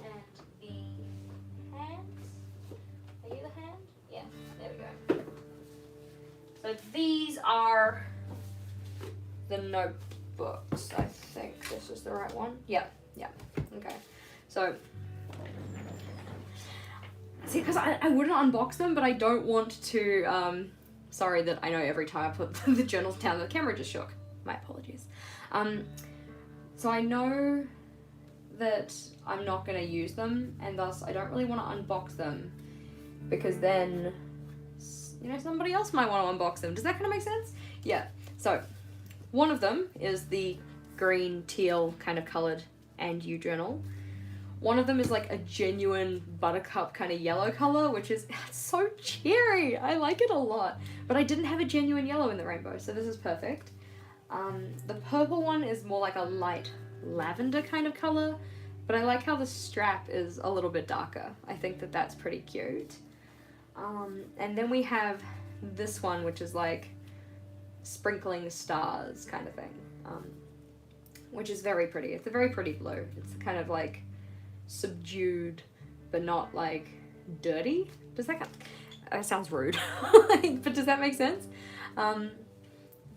And the hands. Are you the hand? Yeah, there we go. So these are the notebooks. I think this is the right one. Yeah, yeah. Okay. So, see, because I wouldn't unbox them, but I don't want to, sorry that I know every time I put the journals down, the camera just shook. My apologies. So I know that I'm not going to use them, and thus I don't really want to unbox them, because then, you know, somebody else might want to unbox them. Does that kind of make sense? Yeah. So, one of them is the green, teal kind of colored and you journal. One of them is like a genuine buttercup kind of yellow color, which is so cheery. I like it a lot. But I didn't have a genuine yellow in the rainbow, so this is perfect. The purple one is more like a light lavender kind of color, but I like how the strap is a little bit darker. I think that that's pretty cute. And then we have this one, which is like sprinkling stars kind of thing, which is very pretty. It's a very pretty blue. It's kind of like subdued, but not like dirty. Does that sounds rude, but does that make sense?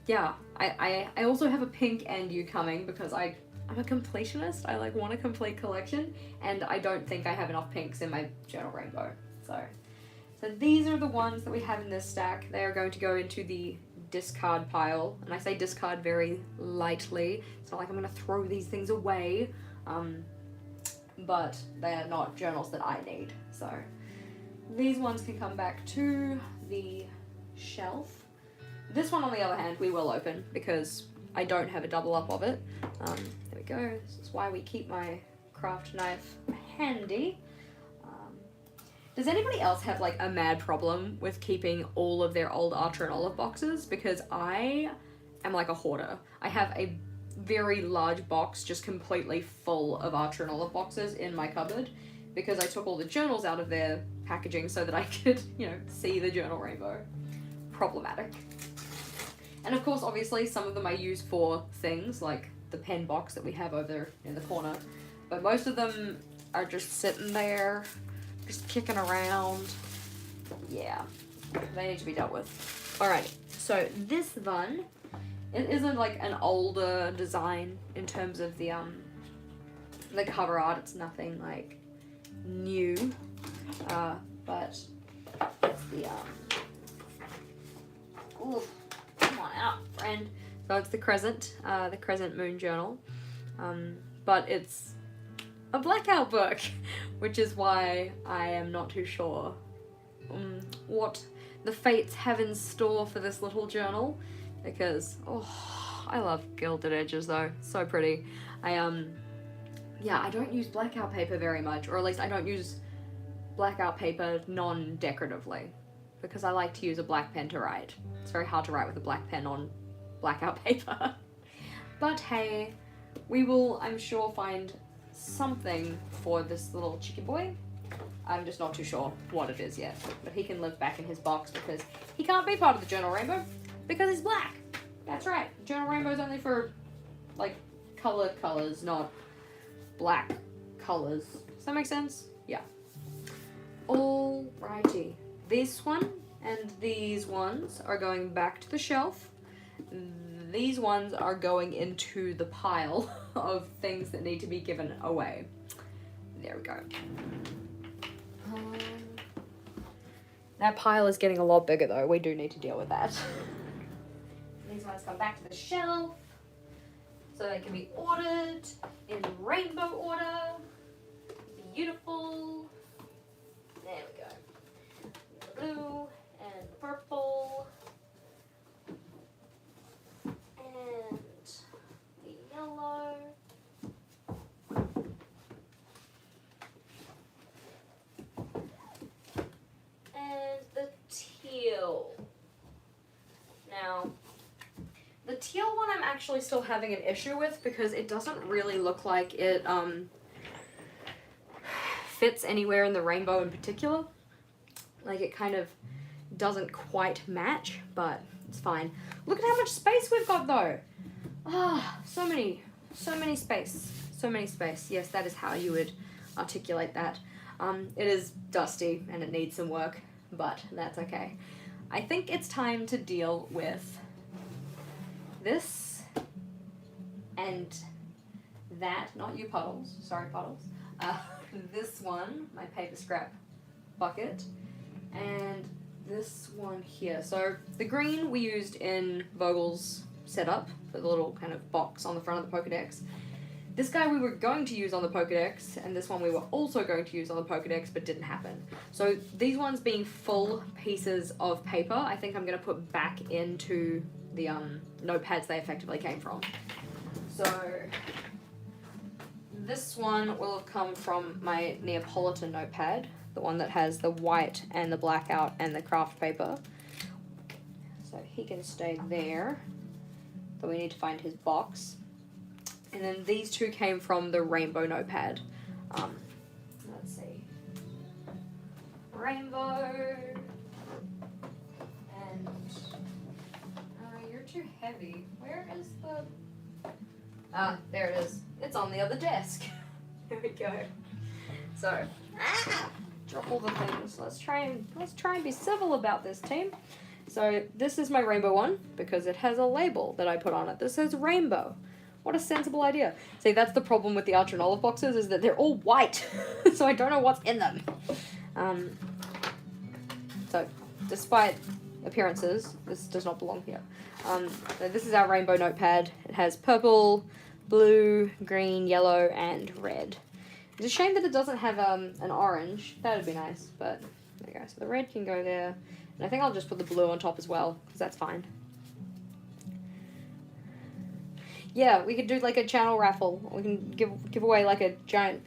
Yeah, I also have a pink and you coming because I'm a completionist. I like want a complete collection, and I don't think I have enough pinks in my journal rainbow. So these are the ones that we have in this stack. They are going to go into the discard pile, and I say discard very lightly. It's not like I'm going to throw these things away, but they are not journals that I need. So these ones can come back to the shelf. This one, on the other hand, we will open because I don't have a double up of it. There we go. This is why we keep my craft knife handy. Does anybody else have like a mad problem with keeping all of their old Archer and Olive boxes? Because I am like a hoarder. I have a very large box just completely full of Archer and Olive boxes in my cupboard because I took all the journals out of their packaging so that I could, you know, see the journal rainbow. Problematic. And of course, obviously, some of them I use for things like the pen box that we have over in the corner, but most of them are just sitting there, just kicking around. Yeah, they need to be dealt with. Alright, so this one, it isn't like an older design in terms of the cover art. It's nothing like new, but it's the ooh, come on out, friend. So it's the Crescent Moon Journal, but it's a blackout book, which is why I am not too sure what the fates have in store for this little journal, because I love gilded edges though, so pretty. Yeah, I don't use blackout paper very much, or at least I don't use blackout paper non-decoratively, because I like to use a black pen to write. It's very hard to write with a black pen on blackout paper. But hey, we will, I'm sure, find something for this little chicken boy. I'm just not too sure what it is yet, but he can live back in his box because he can't be part of the journal rainbow because he's black. That's right, journal rainbow is only for like colored colors, not black colors. Does that make sense? Yeah. Alrighty. This one and these ones are going back to the shelf. These ones are going into the pile of things that need to be given away. There we go. That pile is getting a lot bigger though. We do need to deal with that. These ones come back to the shelf so they can be ordered in rainbow order. Beautiful. There we go. Blue and purple. And the yellow. And the teal. Now, the teal one I'm actually still having an issue with because it doesn't really look like it fits anywhere in the rainbow in particular. Like it kind of doesn't quite match, but it's fine. Look at how much space we've got though. Ah, so many space. So many space. Yes, that is how you would articulate that. It is dusty and it needs some work, but that's okay. I think it's time to deal with this and that, not you Puddles, sorry Puddles. This one, my paper scrap bucket, and this one here. So the green we used in Vogel's setup, the little kind of box on the front of the Pokedex. This guy we were going to use on the Pokedex, and this one we were also going to use on the Pokedex, but didn't happen. So these ones being full pieces of paper, I think I'm going to put back into the notepads they effectively came from. So this one will have come from my Neapolitan notepad, the one that has the white and the blackout and the craft paper. So he can stay there, but we need to find his box. And then these two came from the rainbow notepad. Let's see. Rainbow. And you're too heavy. Where is the... there it is. It's on the other desk. There we go. So, drop all the things. Let's try and be civil about this, team. So this is my rainbow one because it has a label that I put on it that says rainbow. What a sensible idea. See, that's the problem with the Archer and Olive boxes, is that they're all white, so I don't know what's in them. So, despite appearances, this does not belong here. So this is our rainbow notepad. It has purple, blue, green, yellow, and red. It's a shame that it doesn't have an orange. That would be nice, but there you go. So the red can go there, and I think I'll just put the blue on top as well, because that's fine. Yeah, we could do like a channel raffle. We can give away like a giant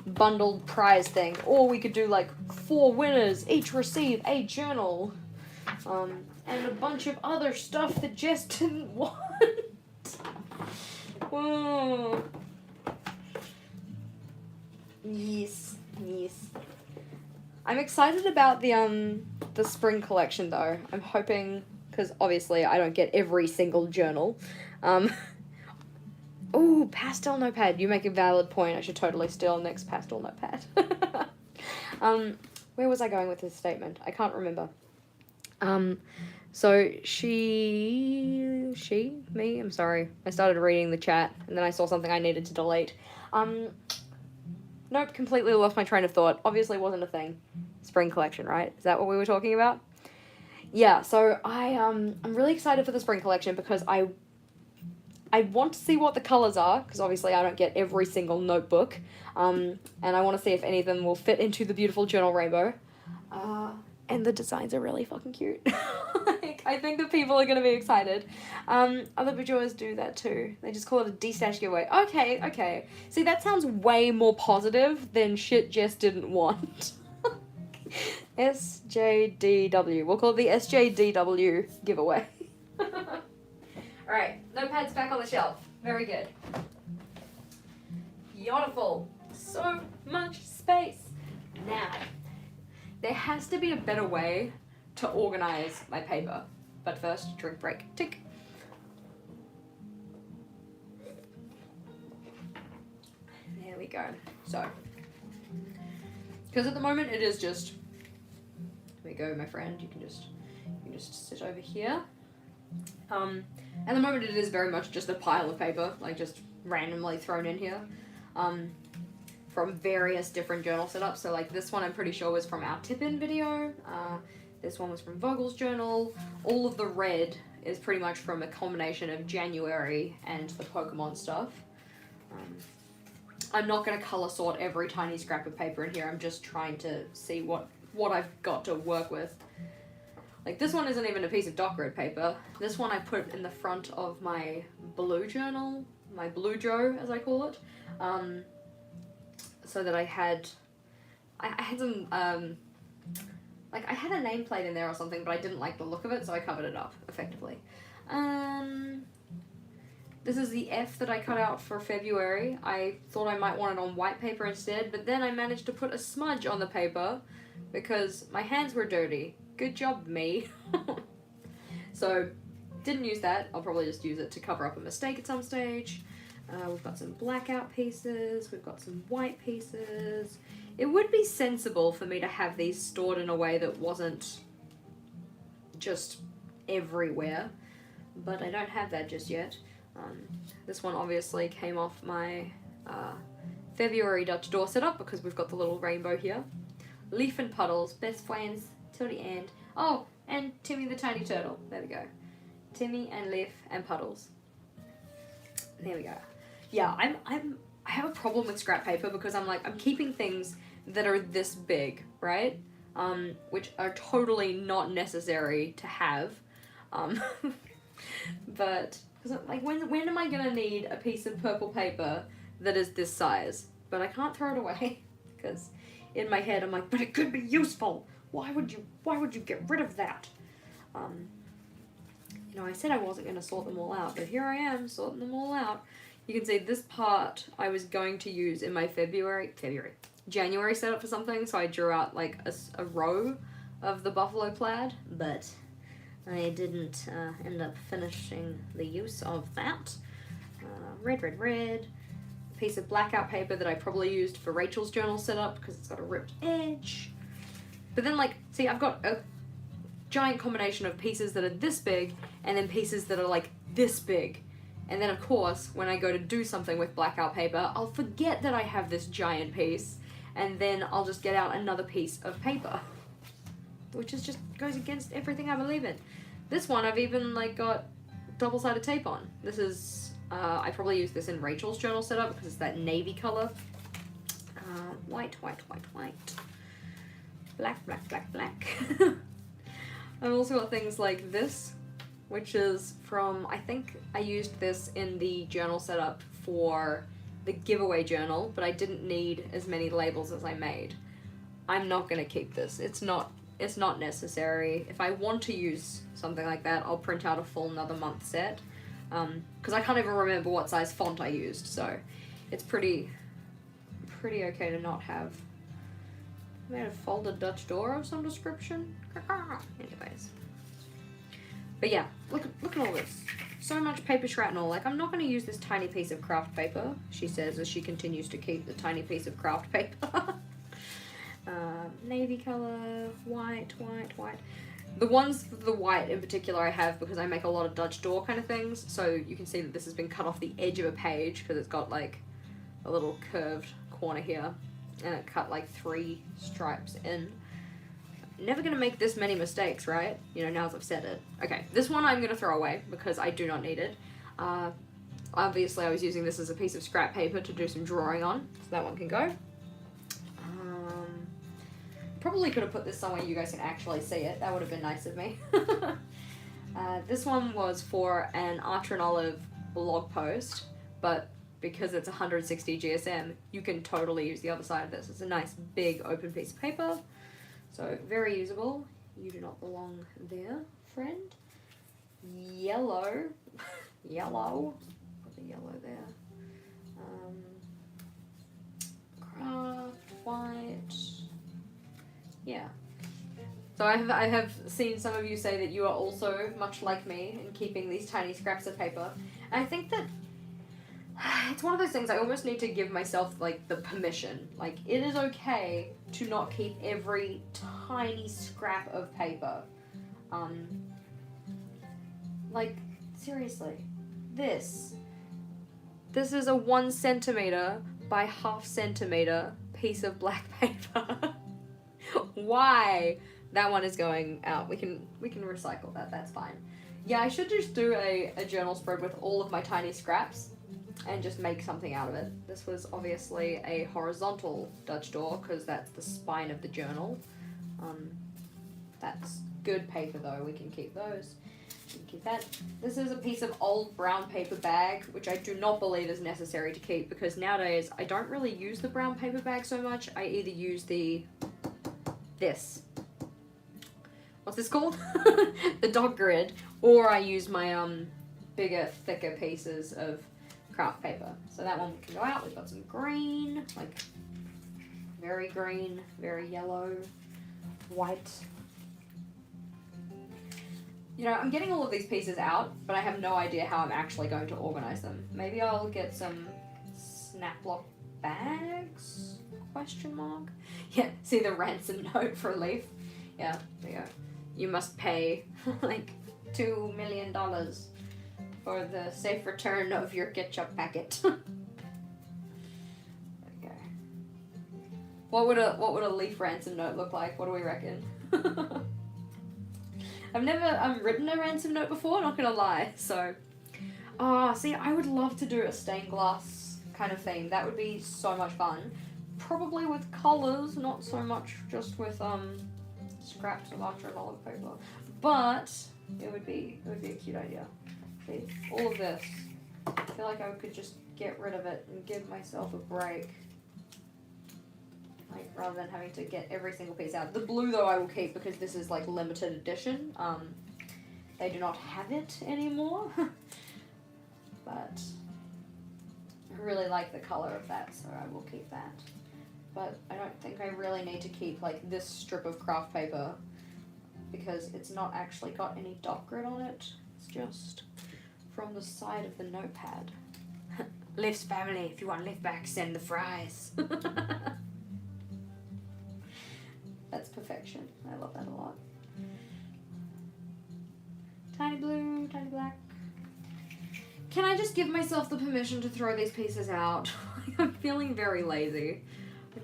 bundled prize thing. Or we could do like 4 winners each receive a journal. And a bunch of other stuff that Jess didn't want. Whoa. Yes. I'm excited about the spring collection though. I'm hoping, because obviously I don't get every single journal. Ooh, pastel notepad. You make a valid point. I should totally steal Nick's pastel notepad. Where was I going with this statement? I can't remember. So me, I'm sorry. I started reading the chat and then I saw something I needed to delete. Nope, completely lost my train of thought. Obviously wasn't a thing. Spring collection, right? Is that what we were talking about? Yeah, so I'm really excited for the spring collection because I want to see what the colors are, because obviously I don't get every single notebook, and I want to see if any of them will fit into the beautiful journal rainbow, and the designs are really fucking cute. Like, I think that people are going to be excited. Other bourgeois do that too. They just call it a D-stash giveaway. Okay. See, that sounds way more positive than shit Jess didn't want. SJDW. We'll call it the SJDW giveaway. Alright, notepad's back on the shelf. Very good. Beautiful. So much space. Now, there has to be a better way to organize my paper. But first, drink break. Tick. There we go. So, because at the moment it is just, there we go, my friend. You can just sit over here. At the moment it is very much just a pile of paper, like just randomly thrown in here, from various different journal setups. So like this one I'm pretty sure was from our tip-in video, this one was from Vogel's journal. All of the red is pretty much from a combination of January and the Pokemon stuff. I'm not going to colour sort every tiny scrap of paper in here, I'm just trying to see what I've got to work with. Like, this one isn't even a piece of dock red paper. This one I put in the front of my blue journal, my blue joe, as I call it, so that I had some, like, I had a nameplate in there or something, but I didn't like the look of it, so I covered it up, effectively. This is the F that I cut out for February. I thought I might want it on white paper instead, but then I managed to put a smudge on the paper because my hands were dirty. Good job, me. So, didn't use that. I'll probably just use it to cover up a mistake at some stage. We've got some blackout pieces. We've got some white pieces. It would be sensible for me to have these stored in a way that wasn't just everywhere. But I don't have that just yet. This one obviously came off my February Dutch door setup because we've got the little rainbow here. Leaf and Puddles, best friends till the end. Oh, and Timmy the Tiny Turtle. There we go. Timmy and Leaf and Puddles. There we go. Yeah, I have a problem with scrap paper because I'm keeping things that are this big, right? Which are totally not necessary to have. But like when am I gonna need a piece of purple paper that is this size? But I can't throw it away because in my head I'm like, but it could be useful. Why would you get rid of that? You know, I said I wasn't gonna sort them all out, but here I am sorting them all out. You can see this part I was going to use in my January setup for something, so I drew out like a row of the buffalo plaid, but I didn't end up finishing the use of that. Red, a piece of blackout paper that I probably used for Rachel's journal setup because it's got a ripped edge. But then, like, see, I've got a giant combination of pieces that are this big and then pieces that are like this big. And then, of course, when I go to do something with blackout paper, I'll forget that I have this giant piece, and then I'll just get out another piece of paper, which is just goes against everything I believe in. This one I've even like got double-sided tape on. This is, I probably use this in Rachel's journal setup because it's that navy color. White. Black. I've also got things like this, which is from, I think I used this in the journal setup for the giveaway journal, but I didn't need as many labels as I made. I'm not gonna keep this. It's not necessary. If I want to use something like that, I'll print out a full another month set. Because I can't even remember what size font I used, so it's pretty okay to not have. I made a folded Dutch door of some description. Anyways. But yeah, look at all this. So much paper shrapnel. Like, I'm not going to use this tiny piece of craft paper, she says as she continues to keep the tiny piece of craft paper. Navy color, white. The ones for the white in particular I have because I make a lot of Dutch door kind of things, so you can see that this has been cut off the edge of a page because it's got like a little curved corner here, and it cut like 3 stripes in. Never gonna make this many mistakes, right? You know, now as I've said it. Okay, this one I'm gonna throw away because I do not need it. Obviously I was using this as a piece of scrap paper to do some drawing on, so that one can go. Probably could have put this somewhere you guys can actually see it. That would have been nice of me. This one was for an Archer and Olive blog post, but because it's 160 GSM, you can totally use the other side of this. It's a nice big open piece of paper, so very usable. You do not belong there, friend. Yellow. Yellow. Put the yellow there. Craft, white. Yeah. So I have seen some of you say that you are also much like me in keeping these tiny scraps of paper. And I think that it's one of those things I almost need to give myself, like, the permission. Like, it is okay to not keep every tiny scrap of paper. Like, seriously. This is a 1 centimeter by 1/2 centimeter piece of black paper. Why? That one is going out. We can recycle that. That's fine. Yeah, I should just do a journal spread with all of my tiny scraps and just make something out of it. This was obviously a horizontal Dutch door because that's the spine of the journal. That's good paper though. We can keep those. We can keep that. This is a piece of old brown paper bag, which I do not believe is necessary to keep because nowadays I don't really use the brown paper bag so much. I either use this. What's this called? The dog grid. Or I use my bigger, thicker pieces of craft paper. So that one can go out. We've got some green, like very green, very yellow, white. You know, I'm getting all of these pieces out, but I have no idea how I'm actually going to organize them. Maybe I'll get some snap lock bags? Question mark? Yeah, see the ransom note for a leaf? Yeah, there you go. You must pay like $2 million for the safe return of your ketchup packet. Okay. What would a leaf ransom note look like? What do we reckon? I've never written a ransom note before, not gonna lie, so. See, I would love to do a stained glass kind of thing. That would be so much fun. Probably with colours, not so much just with scraps of Archer and Olive paper. But it would be a cute idea. See, all of this. I feel like I could just get rid of it and give myself a break. Like, rather than having to get every single piece out. The blue, though, I will keep because this is, like, limited edition. They do not have it anymore. But I really like the colour of that, so I will keep that. But I don't think I really need to keep, like, this strip of craft paper because it's not actually got any dot grid on it. It's just from the side of the notepad. Lifts family, if you want lift back, send the fries. That's perfection. I love that a lot. Tiny blue, tiny black. Can I just give myself the permission to throw these pieces out? I'm feeling very lazy. I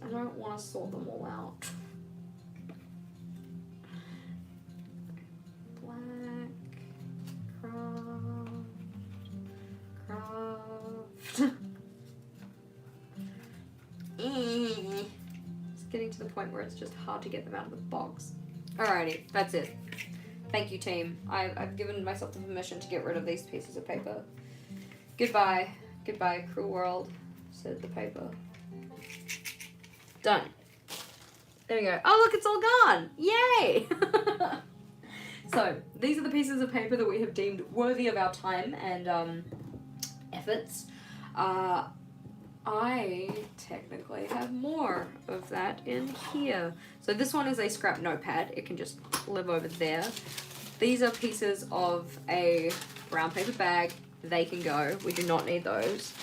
don't want to sort them all out. Black, craft. It's getting to the point where it's just hard to get them out of the box. Alrighty, that's it. Thank you, team. I've given myself the permission to get rid of these pieces of paper. Goodbye. Goodbye, cruel world, said the paper. Done. There we go. Oh, look, it's all gone. Yay! So, these are the pieces of paper that we have deemed worthy of our time and efforts. I technically have more of that in here. So this one is a scrap notepad. It can just live over there. These are pieces of a brown paper bag. They can go. We do not need those.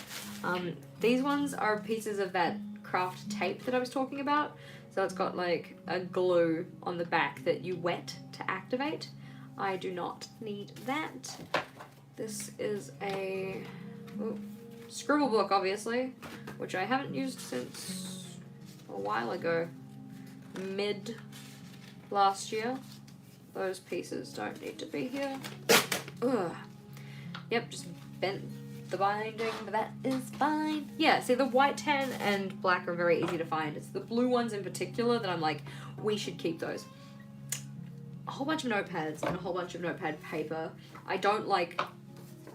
These ones are pieces of that craft tape that I was talking about. So it's got like a glue on the back that you wet to activate. I do not need that. This is a scribble book, obviously, which I haven't used since a while ago. Mid last year. Those pieces don't need to be here. Ugh. Yep, just bent the binding, but that is fine. Yeah, see, the white, tan, and black are very easy to find. It's the blue ones in particular that I'm like, we should keep those. A whole bunch of notepads and a whole bunch of notepad paper. I don't like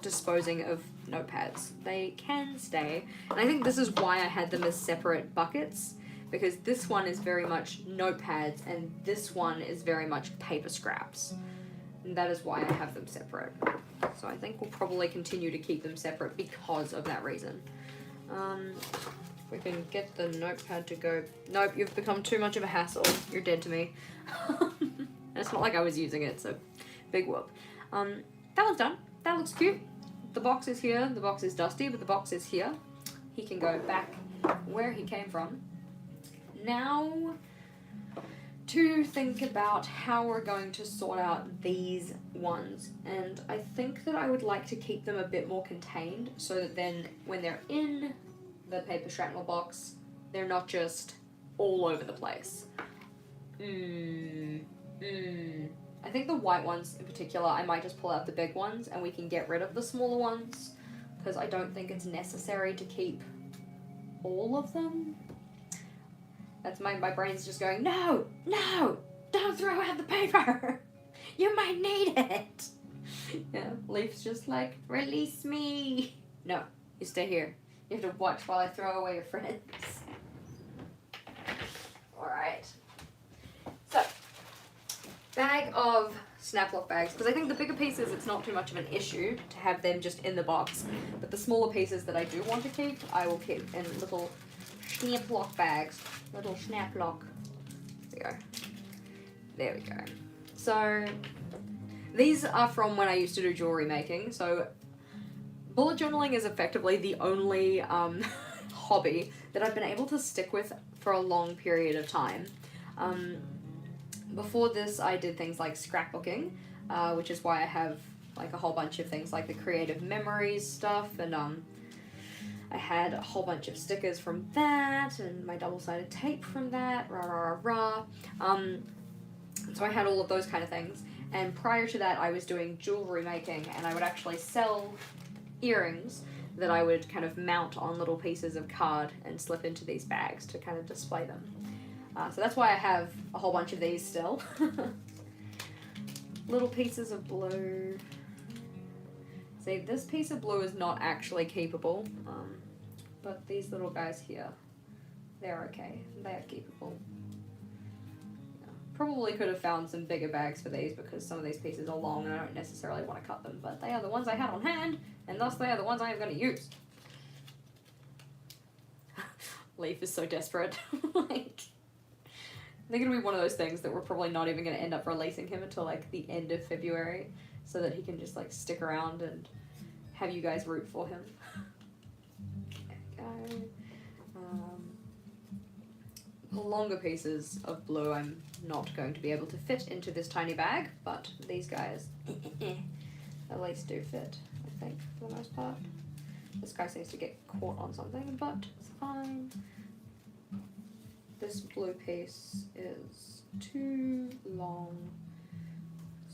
disposing of notepads. They can stay. And I think this is why I had them as separate buckets, because this one is very much notepads and this one is very much paper scraps. And that is why I have them separate. So I think we'll probably continue to keep them separate because of that reason. If we can get the notepad to go... Nope, you've become too much of a hassle. You're dead to me. And it's not like I was using it, so big whoop. That one's done. That looks cute. The box is here. The box is dusty, but the box is here. He can go back where he came from. Now, to think about how we're going to sort out these ones. And I think that I would like to keep them a bit more contained so that then when they're in the paper shrapnel box, they're not just all over the place. I think the white ones in particular, I might just pull out the big ones and we can get rid of the smaller ones because I don't think it's necessary to keep all of them. That's my brain's just going, no, don't throw out the paper. You might need it. Yeah, Leaf's just like, release me. No, you stay here. You have to watch while I throw away your friends. Alright. So, bag of snap-lock bags, because I think the bigger pieces, it's not too much of an issue to have them just in the box, but the smaller pieces that I do want to keep, I will keep in little snap-lock bags. Little snap-lock. There we go. There we go. So, these are from when I used to do jewelry making, so bullet journaling is effectively the only hobby that I've been able to stick with for a long period of time. Before this, I did things like scrapbooking, which is why I have like a whole bunch of things like the creative memories stuff, and I had a whole bunch of stickers from that, and my double-sided tape from that, so I had all of those kind of things, and prior to that I was doing jewelry making, and I would actually sell earrings that I would kind of mount on little pieces of card and slip into these bags to kind of display them. So that's why I have a whole bunch of these still. Little pieces of blue. See, this piece of blue is not actually keepable, but these little guys here, they're okay. They are keepable. Yeah. Probably could have found some bigger bags for these because some of these pieces are long and I don't necessarily want to cut them, but they are the ones I had on hand, and thus they are the ones I am going to use. Leaf is so desperate. Like, I think it'll be one of those things that we're probably not even going to end up releasing him until like the end of February, so that he can just like stick around and have you guys root for him. There we go. The longer pieces of blue I'm not going to be able to fit into this tiny bag, but these guys at least do fit, I think, for the most part. This guy seems to get caught on something, but it's fine. This blue piece is too long,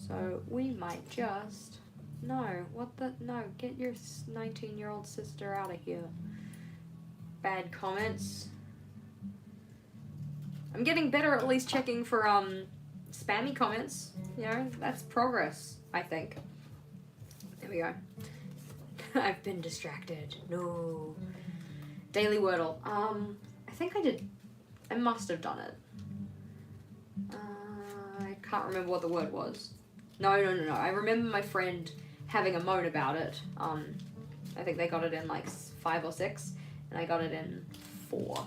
so we might just... No, get your 19-year-old sister out of here. Bad comments. I'm getting better at least checking for spammy comments. You know, that's progress, I think. There we go. I've been distracted. No. Daily Wordle. I think I must have done it. can't remember what the word was. No. I remember my friend having a moan about it. I think they got it in like 5 or 6, and I got it in 4.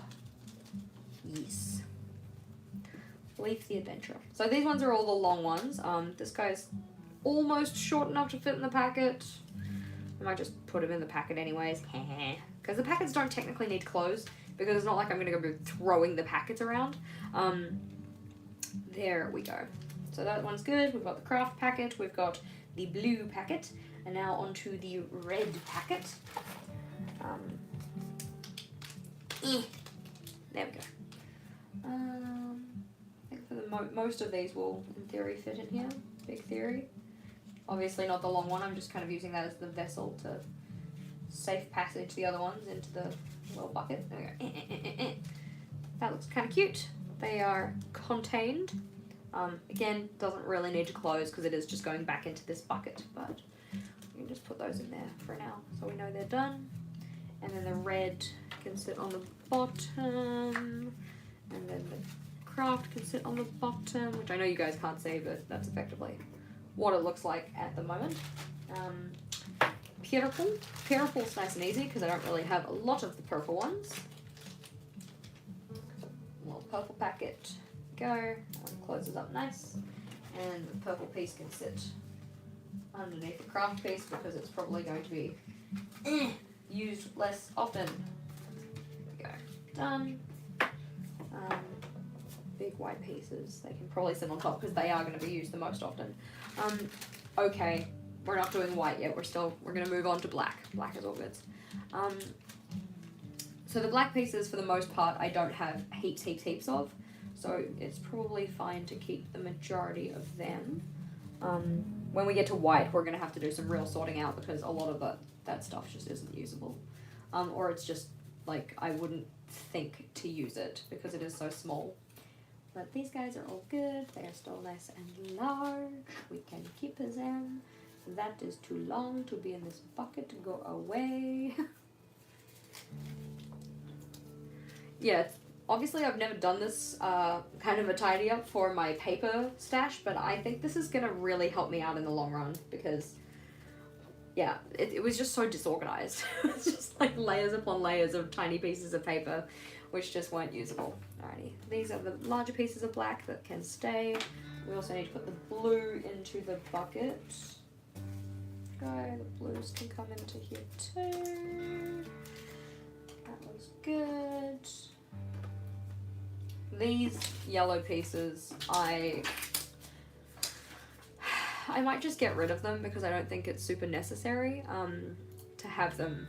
Yes. Leaf the Adventure. So these ones are all the long ones. This guy's almost short enough to fit in the packet. I might just put him in the packet anyways. Because the packets don't technically need to close, because it's not like I'm going to go throwing the packets around. There we go. So that one's good. We've got the craft packet. We've got the blue packet. And now onto the red packet. There we go. I think for the most of these will, in theory, fit in here. Big theory. Obviously not the long one. I'm just kind of using that as the vessel to safe passage the other ones into the little bucket. There we go. That looks kind of cute. They are contained. Again, doesn't really need to close because it is just going back into this bucket, but we can just put those in there for now so we know they're done. And then the red can sit on the bottom, and then the craft can sit on the bottom, which I know you guys can't see, but that's effectively what it looks like at the moment. Purple's nice and easy because I don't really have a lot of the purple ones. Little purple packet, go, that one closes up nice, and the purple piece can sit underneath the craft piece because it's probably going to be used less often. There we go, done. Big white pieces, they can probably sit on top because they are going to be used the most often. Okay, we're not doing white yet, we're going to move on to black. Black is all good. So the black pieces, for the most part, I don't have heaps of, so it's probably fine to keep the majority of them. When we get to white, we're going to have to do some real sorting out because a lot of that stuff just isn't usable. Or it's just, like, I wouldn't think to use it because it is so small. But these guys are all good. They are still nice and large. We can keep them. That is too long to be in this bucket. Go away. Yeah, obviously I've never done this kind of a tidy up for my paper stash, but I think this is going to really help me out in the long run because, yeah, it was just so disorganized. It's just like layers upon layers of tiny pieces of paper which just weren't usable. Alrighty, these are the larger pieces of black that can stay. We also need to put the blue into the bucket. Go, the blues can come into here too. That looks good. These yellow pieces, I might just get rid of them because I don't think it's super necessary to have them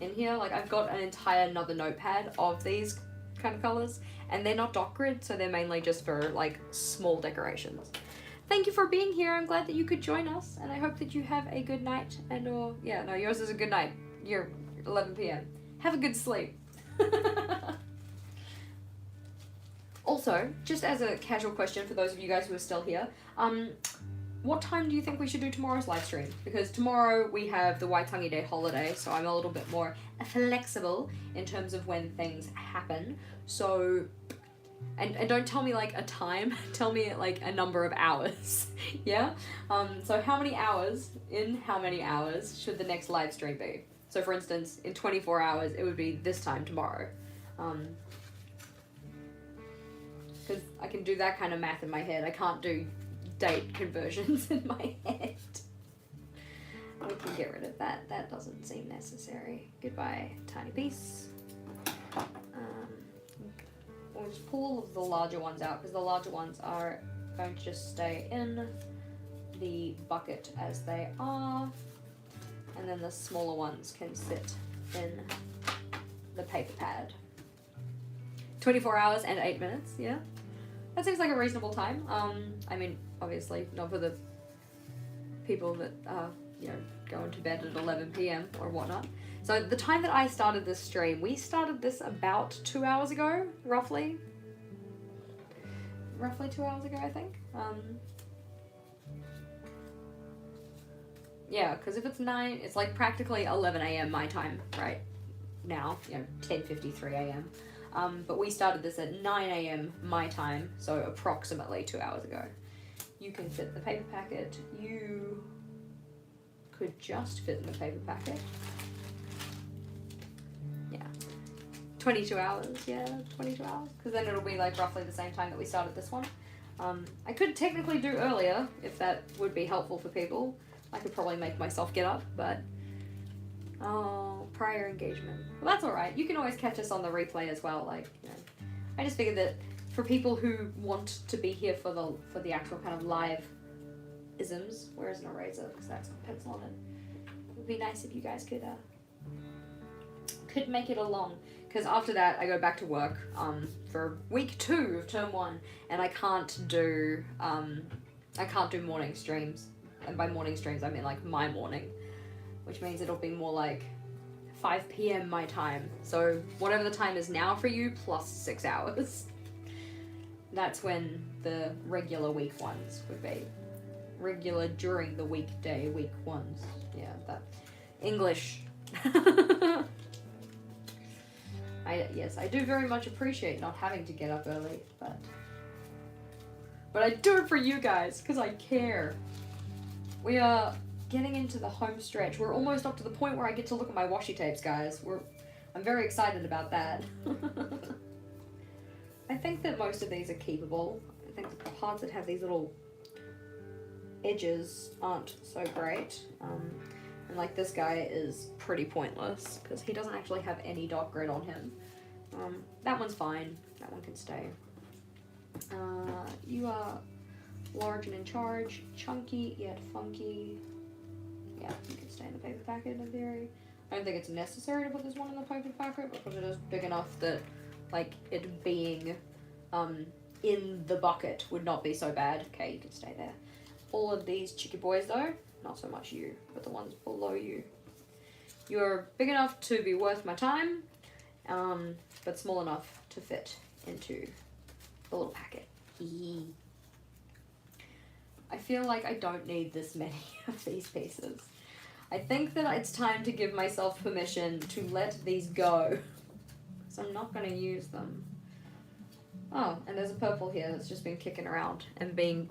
in here. Like, I've got an entire another notepad of these kind of colors, and they're not dot grid, so they're mainly just for like small decorations. Thank you for being here. I'm glad that you could join us, and I hope that you have a good night. And or yeah, no, yours is a good night. You're 11 p.m. Have a good sleep. Also, just as a casual question for those of you guys who are still here, what time do you think we should do tomorrow's live stream? Because tomorrow we have the Waitangi Day holiday, so I'm a little bit more flexible in terms of when things happen. So, and don't tell me like a time, tell me like a number of hours, yeah? So how many hours should the next live stream be? So for instance, in 24 hours, it would be this time tomorrow. Because I can do that kind of math in my head. I can't do date conversions in my head. We can get rid of that. That doesn't seem necessary. Goodbye, tiny piece. We'll just pull all of the larger ones out because the larger ones are going to just stay in the bucket as they are. And then the smaller ones can sit in the paper pad. 24 hours and 8 minutes, yeah? That seems like a reasonable time. I mean, obviously, not for the people that, you know, go into bed at 11 p.m. or whatnot. So the time that I started this stream, we started this about 2 hours ago, roughly. Roughly 2 hours ago, I think. Yeah, because if it's 9, it's like practically 11 a.m. my time right now, you know, 10:53 a.m. But we started this at 9 a.m. my time, so approximately 2 hours ago. You can fit in the paper packet. You could just fit in the paper packet. Yeah. 22 hours, yeah, 22 hours. Because then it'll be like roughly the same time that we started this one. I could technically do earlier, if that would be helpful for people. I could probably make myself get up, but... Oh, prior engagement. Well, that's alright. You can always catch us on the replay as well, like, you know. I just figured that for people who want to be here for the actual kind of live isms, where is an eraser? Because that's got a pencil on it. It would be nice if you guys could make it along. Because after that, I go back to work for week 2 of term 1, and I can't do morning streams. And by morning streams, I mean like my morning, which means it'll be more like 5 p.m. my time. So whatever the time is now for you, plus 6 hours. That's when the regular week ones would be. Regular during the weekday week ones. Yeah, that. English. Yes, I do very much appreciate not having to get up early, but I do it for you guys, because I care. We are getting into the home stretch. We're almost up to the point where I get to look at my washi tapes, guys. I'm very excited about that. I think that most of these are keepable. I think the parts that have these little edges aren't so great. And like this guy is pretty pointless because he doesn't actually have any dot grid on him. That one's fine. That one can stay. You are large and in charge, chunky yet funky. Yeah, you can stay in the paper packet in theory. I don't think it's necessary to put this one in the paper packet because it is big enough that like it being in the bucket would not be so bad. Okay, you can stay there. All of these cheeky boys though, not so much you, but the ones below you. You're big enough to be worth my time, but small enough to fit into the little packet. I feel like I don't need this many of these pieces. I think that it's time to give myself permission to let these go, because I'm not going to use them. Oh, and there's a purple here that's just been kicking around and being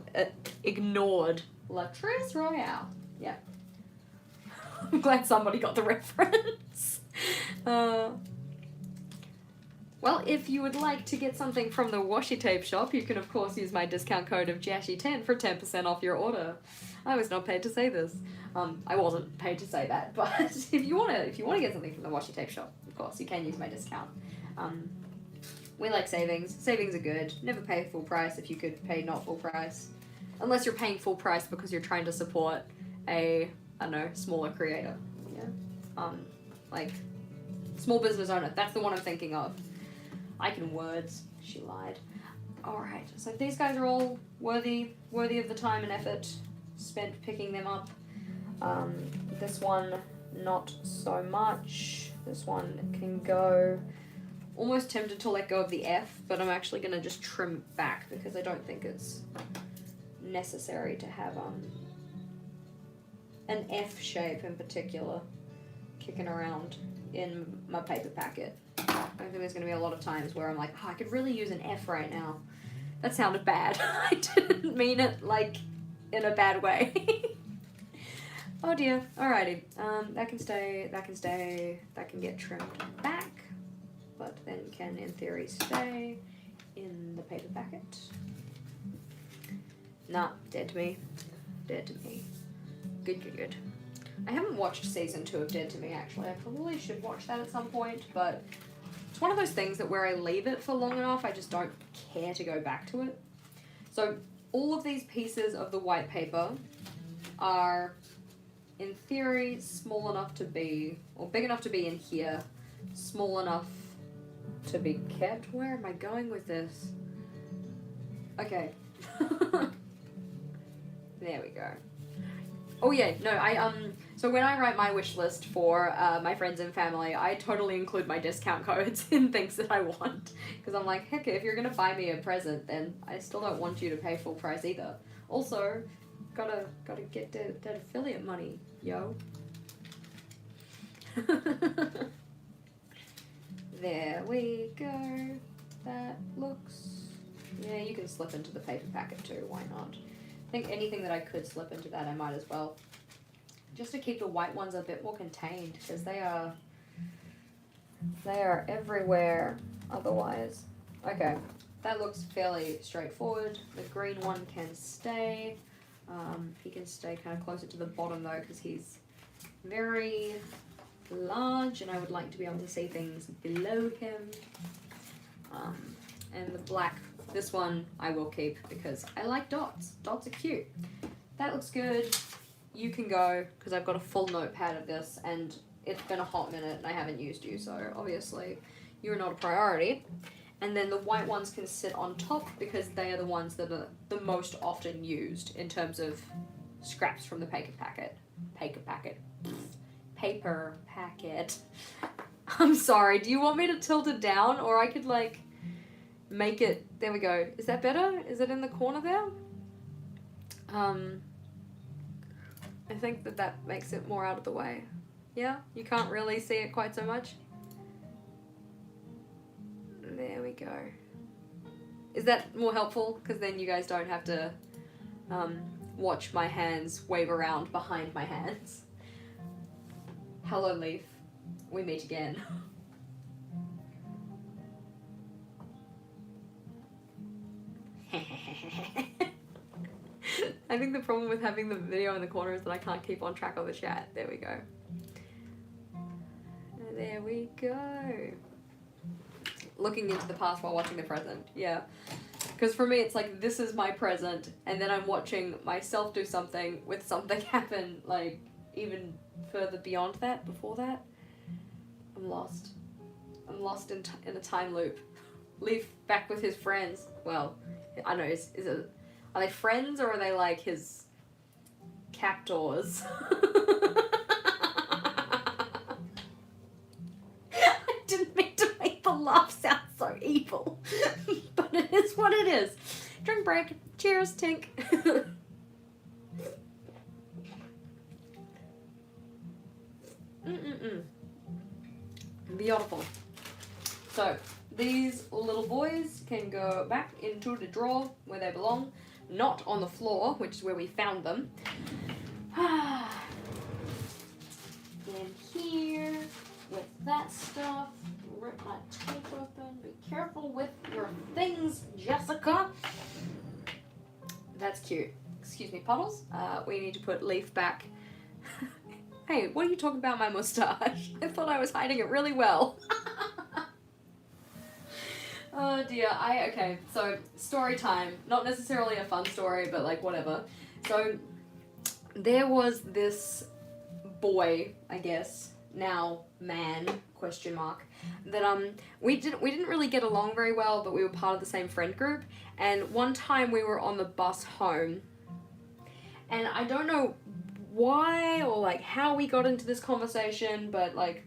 ignored. Latrice Royale. Yeah. I'm glad somebody got the reference. Well, if you would like to get something from the washi tape shop, you can of course use my discount code of JashiiCorrin for 10% off your order. I was not paid to say this. I wasn't paid to say that, but if you wanna get something from the washi tape shop, of course you can use my discount. We like savings. Savings are good. Never pay full price if you could pay not full price. Unless you're paying full price because you're trying to support a, I don't know, smaller creator. Yeah. Like, small business owner. That's the one I'm thinking of. I can words. She lied. Alright, so these guys are all worthy of the time and effort spent picking them up. This one, not so much. This one can go. Almost tempted to let go of the F, but I'm actually going to just trim it back because I don't think it's necessary to have an F shape in particular kicking around in my paper packet. I don't think there's going to be a lot of times where I'm like, oh, I could really use an F right now. That sounded bad. I didn't mean it, like, in a bad way. Oh dear. Alrighty. That can stay, that can get trimmed back, but then can, in theory, stay in the paper packet. Nah, dead to me. Dead to me. Good, good, good. I haven't watched season 2 of Dead to Me, actually. I probably should watch that at some point, but it's one of those things that where I leave it for long enough, I just don't care to go back to it. So all of these pieces of the white paper are, in theory, small enough to be, or big enough to be in here, small enough to be kept. Where am I going with this? Okay. There we go. Oh yeah, no, so when I write my wish list for my friends and family, I totally include my discount codes in things that I want. Because I'm like, heck, if you're going to buy me a present, then I still don't want you to pay full price either. Also, gotta get that affiliate money, yo. There we go. That looks... Yeah, you can slip into the paper packet too, why not? I think anything that I could slip into that, I might as well. Just to keep the white ones a bit more contained, because they are everywhere otherwise. Okay, that looks fairly straightforward. The green one can stay. He can stay kind of closer to the bottom though, because he's very large and I would like to be able to see things below him. And the black, this one I will keep because I like dots. Dots are cute. That looks good. You can go, because I've got a full notepad of this and it's been a hot minute and I haven't used you, so obviously you're not a priority. And then the white ones can sit on top because they are the ones that are the most often used in terms of scraps from the paper packet. Paper packet. I'm sorry, do you want me to tilt it down, or I could like make it, there we go. Is that better? Is it in the corner there? I think that makes it more out of the way. Yeah, you can't really see it quite so much. There we go. Is that more helpful? Because then you guys don't have to watch my hands wave around behind my hands. Hello, Leaf. We meet again. I think the problem with having the video in the corner is that I can't keep on track of the chat. There we go. There we go. Looking into the past while watching the present. Yeah. Because for me, it's like, this is my present, and then I'm watching myself do something with something happen, like, even further beyond that, before that. I'm lost. I'm lost in a time loop. Leaf back with his friends. Well, I don't know, is it... Are they friends, or are they, like, his captors? I didn't mean to make the laugh sound so evil. But it is what it is. Drink break. Cheers, Tink. Beautiful. So, these little boys can go back into the drawer where they belong. Not on the floor, which is where we found them. In here, with that stuff. Rip my tape open. Be careful with your things, Jessica. That's cute. Excuse me, Puddles. We need to put Leaf back. Hey, what are you talking about my mustache? I thought I was hiding it really well. Oh dear, okay, so story time. Not necessarily a fun story, but like whatever. So there was this boy, I guess, now man, question mark, that we didn't really get along very well, but we were part of the same friend group. And one time we were on the bus home, and I don't know why or like how we got into this conversation, but like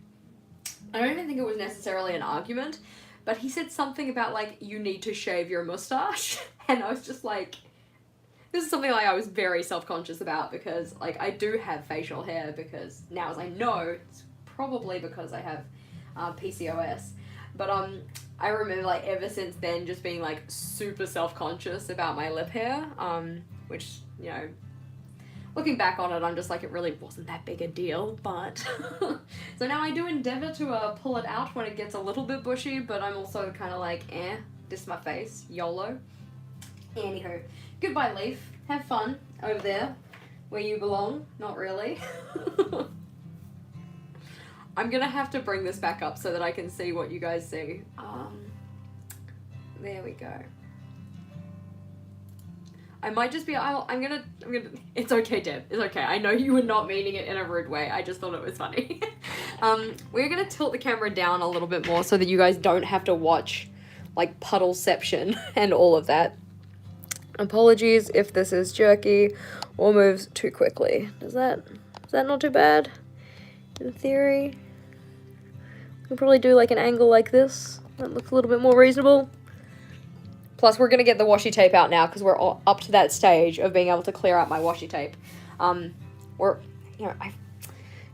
I don't even think it was necessarily an argument. But he said something about, like, you need to shave your mustache. And I was just like, this is something like I was very self-conscious about because, like, I do have facial hair because now as I know, it's probably because I have PCOS. But I remember, like, ever since then just being, like, super self-conscious about my lip hair, which, you know, looking back on it, I'm just like, it really wasn't that big a deal, but... So now I do endeavour to pull it out when it gets a little bit bushy, but I'm also kind of like, this is my face, YOLO. Anywho, goodbye, Leaf. Have fun over there, where you belong. Not really. I'm gonna have to bring this back up so that I can see what you guys see. There we go. I might just be, I'm gonna, it's okay, Deb, it's okay. I know you were not meaning it in a rude way. I just thought it was funny. We're gonna tilt the camera down a little bit more so that you guys don't have to watch, like, puddleception and all of that. Apologies if this is jerky or moves too quickly. Is that not too bad? In theory. We can probably do, like, an angle like this. That looks a little bit more reasonable. Plus, we're going to get the washi tape out now because we're all up to that stage of being able to clear out my washi tape.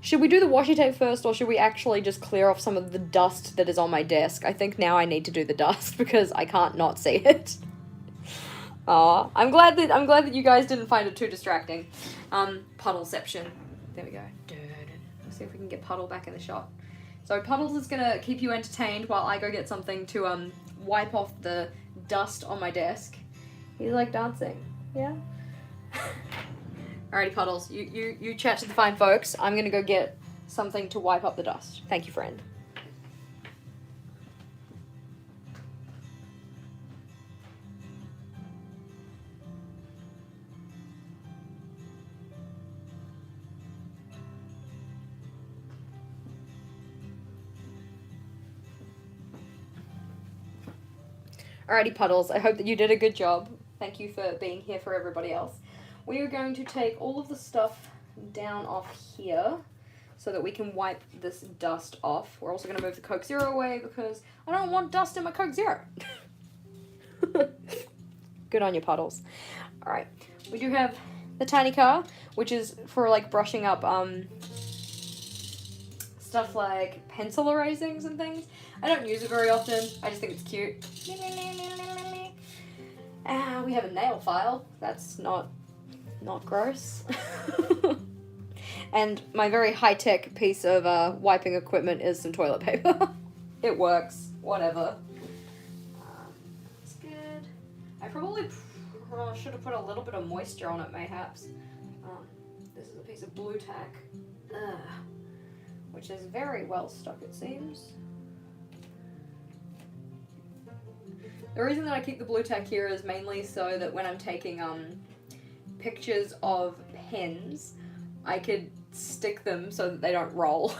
Should we do the washi tape first, or should we actually just clear off some of the dust that is on my desk? I think now I need to do the dust because I can't not see it. Aw, I'm glad that you guys didn't find it too distracting. Puddleception. There we go. Let's see if we can get Puddle back in the shot. So Puddles is gonna keep you entertained while I go get something to wipe off the dust on my desk. He's like dancing. Yeah. Alrighty, Puddles. You chat to the fine folks. I'm gonna go get something to wipe up the dust. Thank you, friend. Alrighty, Puddles, I hope that you did a good job. Thank you for being here for everybody else. We are going to take all of the stuff down off here so that we can wipe this dust off. We're also going to move the Coke Zero away because I don't want dust in my Coke Zero. Good on you, Puddles. Alright, we do have the tiny car, which is for like brushing up stuff like pencil erasings and things. I don't use it very often. I just think it's cute. We have a nail file. That's not gross. And my very high-tech piece of wiping equipment is some toilet paper. It works. Whatever. It's good. I probably should have put a little bit of moisture on it, mayhaps. This is a piece of blue tack. Which is very well stuck, it seems. The reason that I keep the blue tack here is mainly so that when I'm taking pictures of pens, I could stick them so that they don't roll.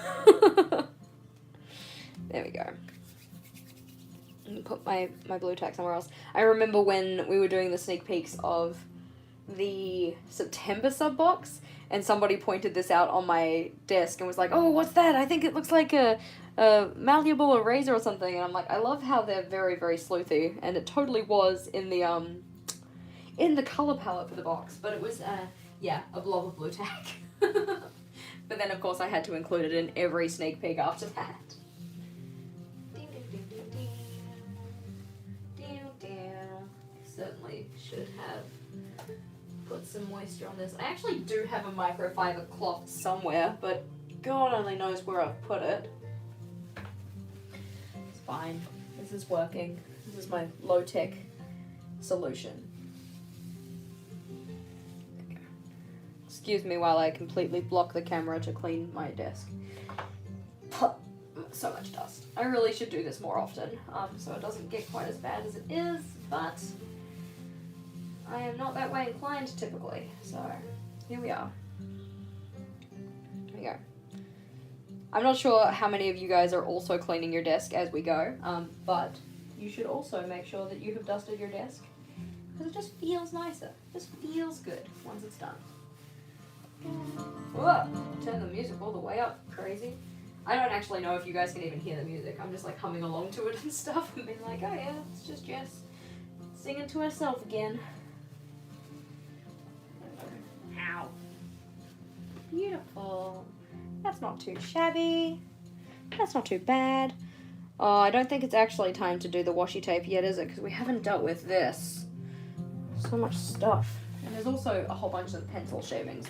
There we go. And put my blue tack somewhere else. I remember when we were doing the sneak peeks of the September sub box, and somebody pointed this out on my desk and was like, "Oh, what's that? I think it looks like a malleable eraser or something." And I'm like, I love how they're very, very sleuthy, and it totally was in the color palette for the box, but it was yeah, a blob of blue tack. But then of course I had to include it in every sneak peek after that. Certainly should have put some moisture on this. I actually do have a microfiber cloth somewhere, but God only knows where I've put it. It's fine. This is working. This is my low-tech solution. Okay. Excuse me while I completely block the camera to clean my desk. So much dust. I really should do this more often, so it doesn't get quite as bad as it is, but I am not that way inclined typically, so here we are. Here we go. I'm not sure how many of you guys are also cleaning your desk as we go, but you should also make sure that you have dusted your desk, because it just feels nicer. It just feels good once it's done. Whoa! Turn the music all the way up. Crazy. I don't actually know if you guys can even hear the music. I'm just like humming along to it and stuff and being like, oh yeah, it's just Jess singing to herself again. Ow. Beautiful. That's not too shabby. That's not too bad. Oh, I don't think it's actually time to do the washi tape yet, is it? Because we haven't dealt with this. So much stuff. And there's also a whole bunch of pencil shavings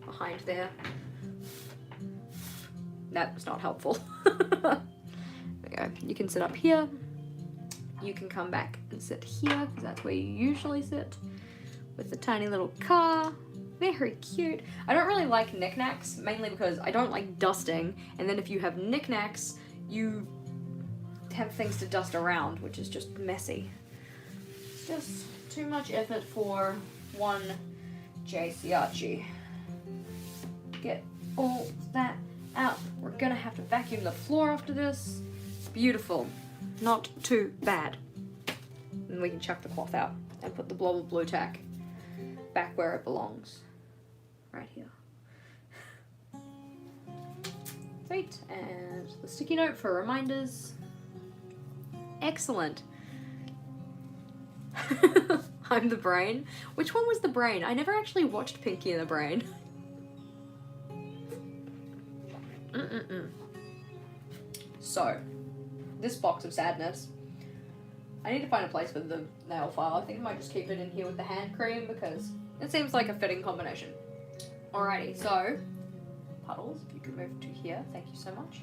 behind there. That was not helpful. There we go. You can sit up here. You can come back and sit here, because that's where you usually sit. With the tiny little car. Very cute. I don't really like knickknacks, mainly because I don't like dusting, and then if you have knickknacks, you have things to dust around, which is just messy. It's just too much effort for one JashiiCorrin. Get all that out. We're gonna have to vacuum the floor after this. Beautiful. Not too bad. And we can chuck the cloth out and put the blob of blue tack back where it belongs. Right here. Sweet. And the sticky note for reminders. Excellent. I'm the brain. Which one was the brain? I never actually watched Pinky and the Brain. So, this box of sadness I need to find a place for the nail file. I think I might just keep it in here with the hand cream because it seems like a fitting combination. Alrighty, so Puddles, if you could move to here, thank you so much.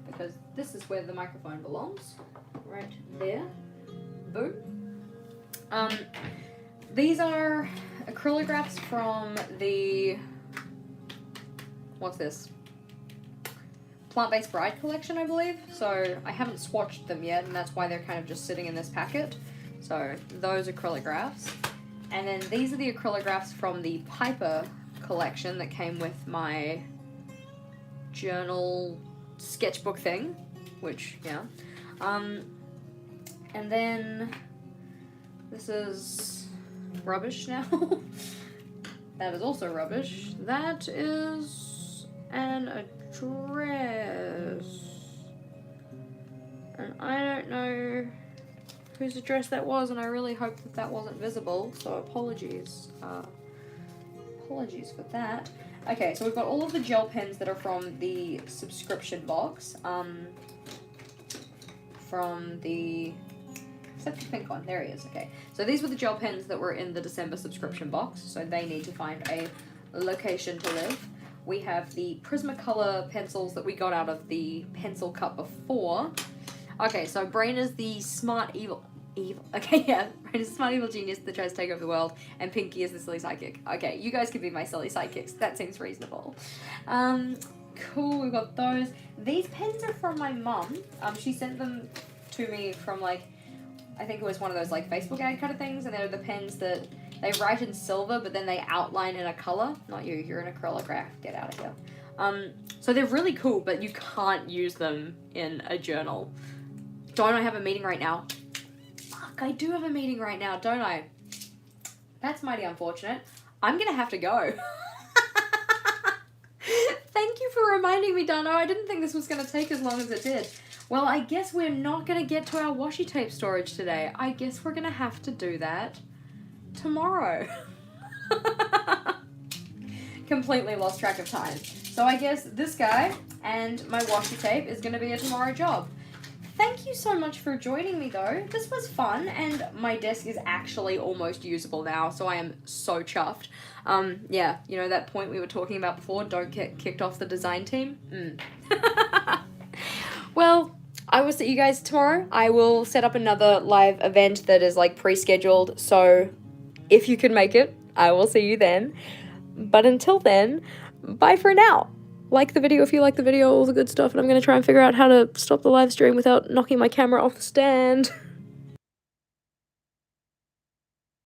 Because this is where the microphone belongs. Right there. Boom. These are acrylographs from the, what's this? Plant-Based Bride collection, I believe. So I haven't swatched them yet, and that's why they're kind of just sitting in this packet. So those acrylographs. And then these are the acrylographs from the Piper collection that came with my journal sketchbook thing, which, yeah. And then this is rubbish now. That is also rubbish. That is an address. And I don't know whose address that was, and I really hope that that wasn't visible, so apologies. Apologies for that. Okay, so we've got all of the gel pens that are from the subscription box. From the... Except the pink one. There he is. Okay. So these were the gel pens that were in the December subscription box, so they need to find a location to live. We have the Prismacolor pencils that we got out of the pencil cup before. Okay, so Brain is the smart evil... Okay, yeah. Brain is the smart evil genius that tries to take over the world, and Pinky is the silly sidekick. Okay, you guys can be my silly sidekicks. That seems reasonable. Cool, we've got those. These pens are from my mum. She sent them to me from, like, I think it was one of those, like, Facebook ad kind of things, and they're the pens that they write in silver, but then they outline in a color. Not you, you're an acrylograph. Get out of here. So they're really cool, but you can't use them in a journal. Don't I have a meeting right now? Fuck, I do have a meeting right now, don't I? That's mighty unfortunate. I'm gonna have to go. Thank you for reminding me, Dano. I didn't think this was gonna take as long as it did. Well, I guess we're not gonna get to our washi tape storage today. I guess we're gonna have to do that tomorrow. Completely lost track of time. So I guess this guy and my washi tape is gonna be a tomorrow job. Thank you so much for joining me, though. This was fun, and my desk is actually almost usable now, so I am so chuffed. Yeah, you know that point we were talking about before, don't get kicked off the design team? Well, I will see you guys tomorrow. I will set up another live event that is, like, pre-scheduled, so if you can make it, I will see you then. But until then, bye for now. Like the video if you like the video, all the good stuff, and I'm going to try and figure out how to stop the live stream without knocking my camera off the stand.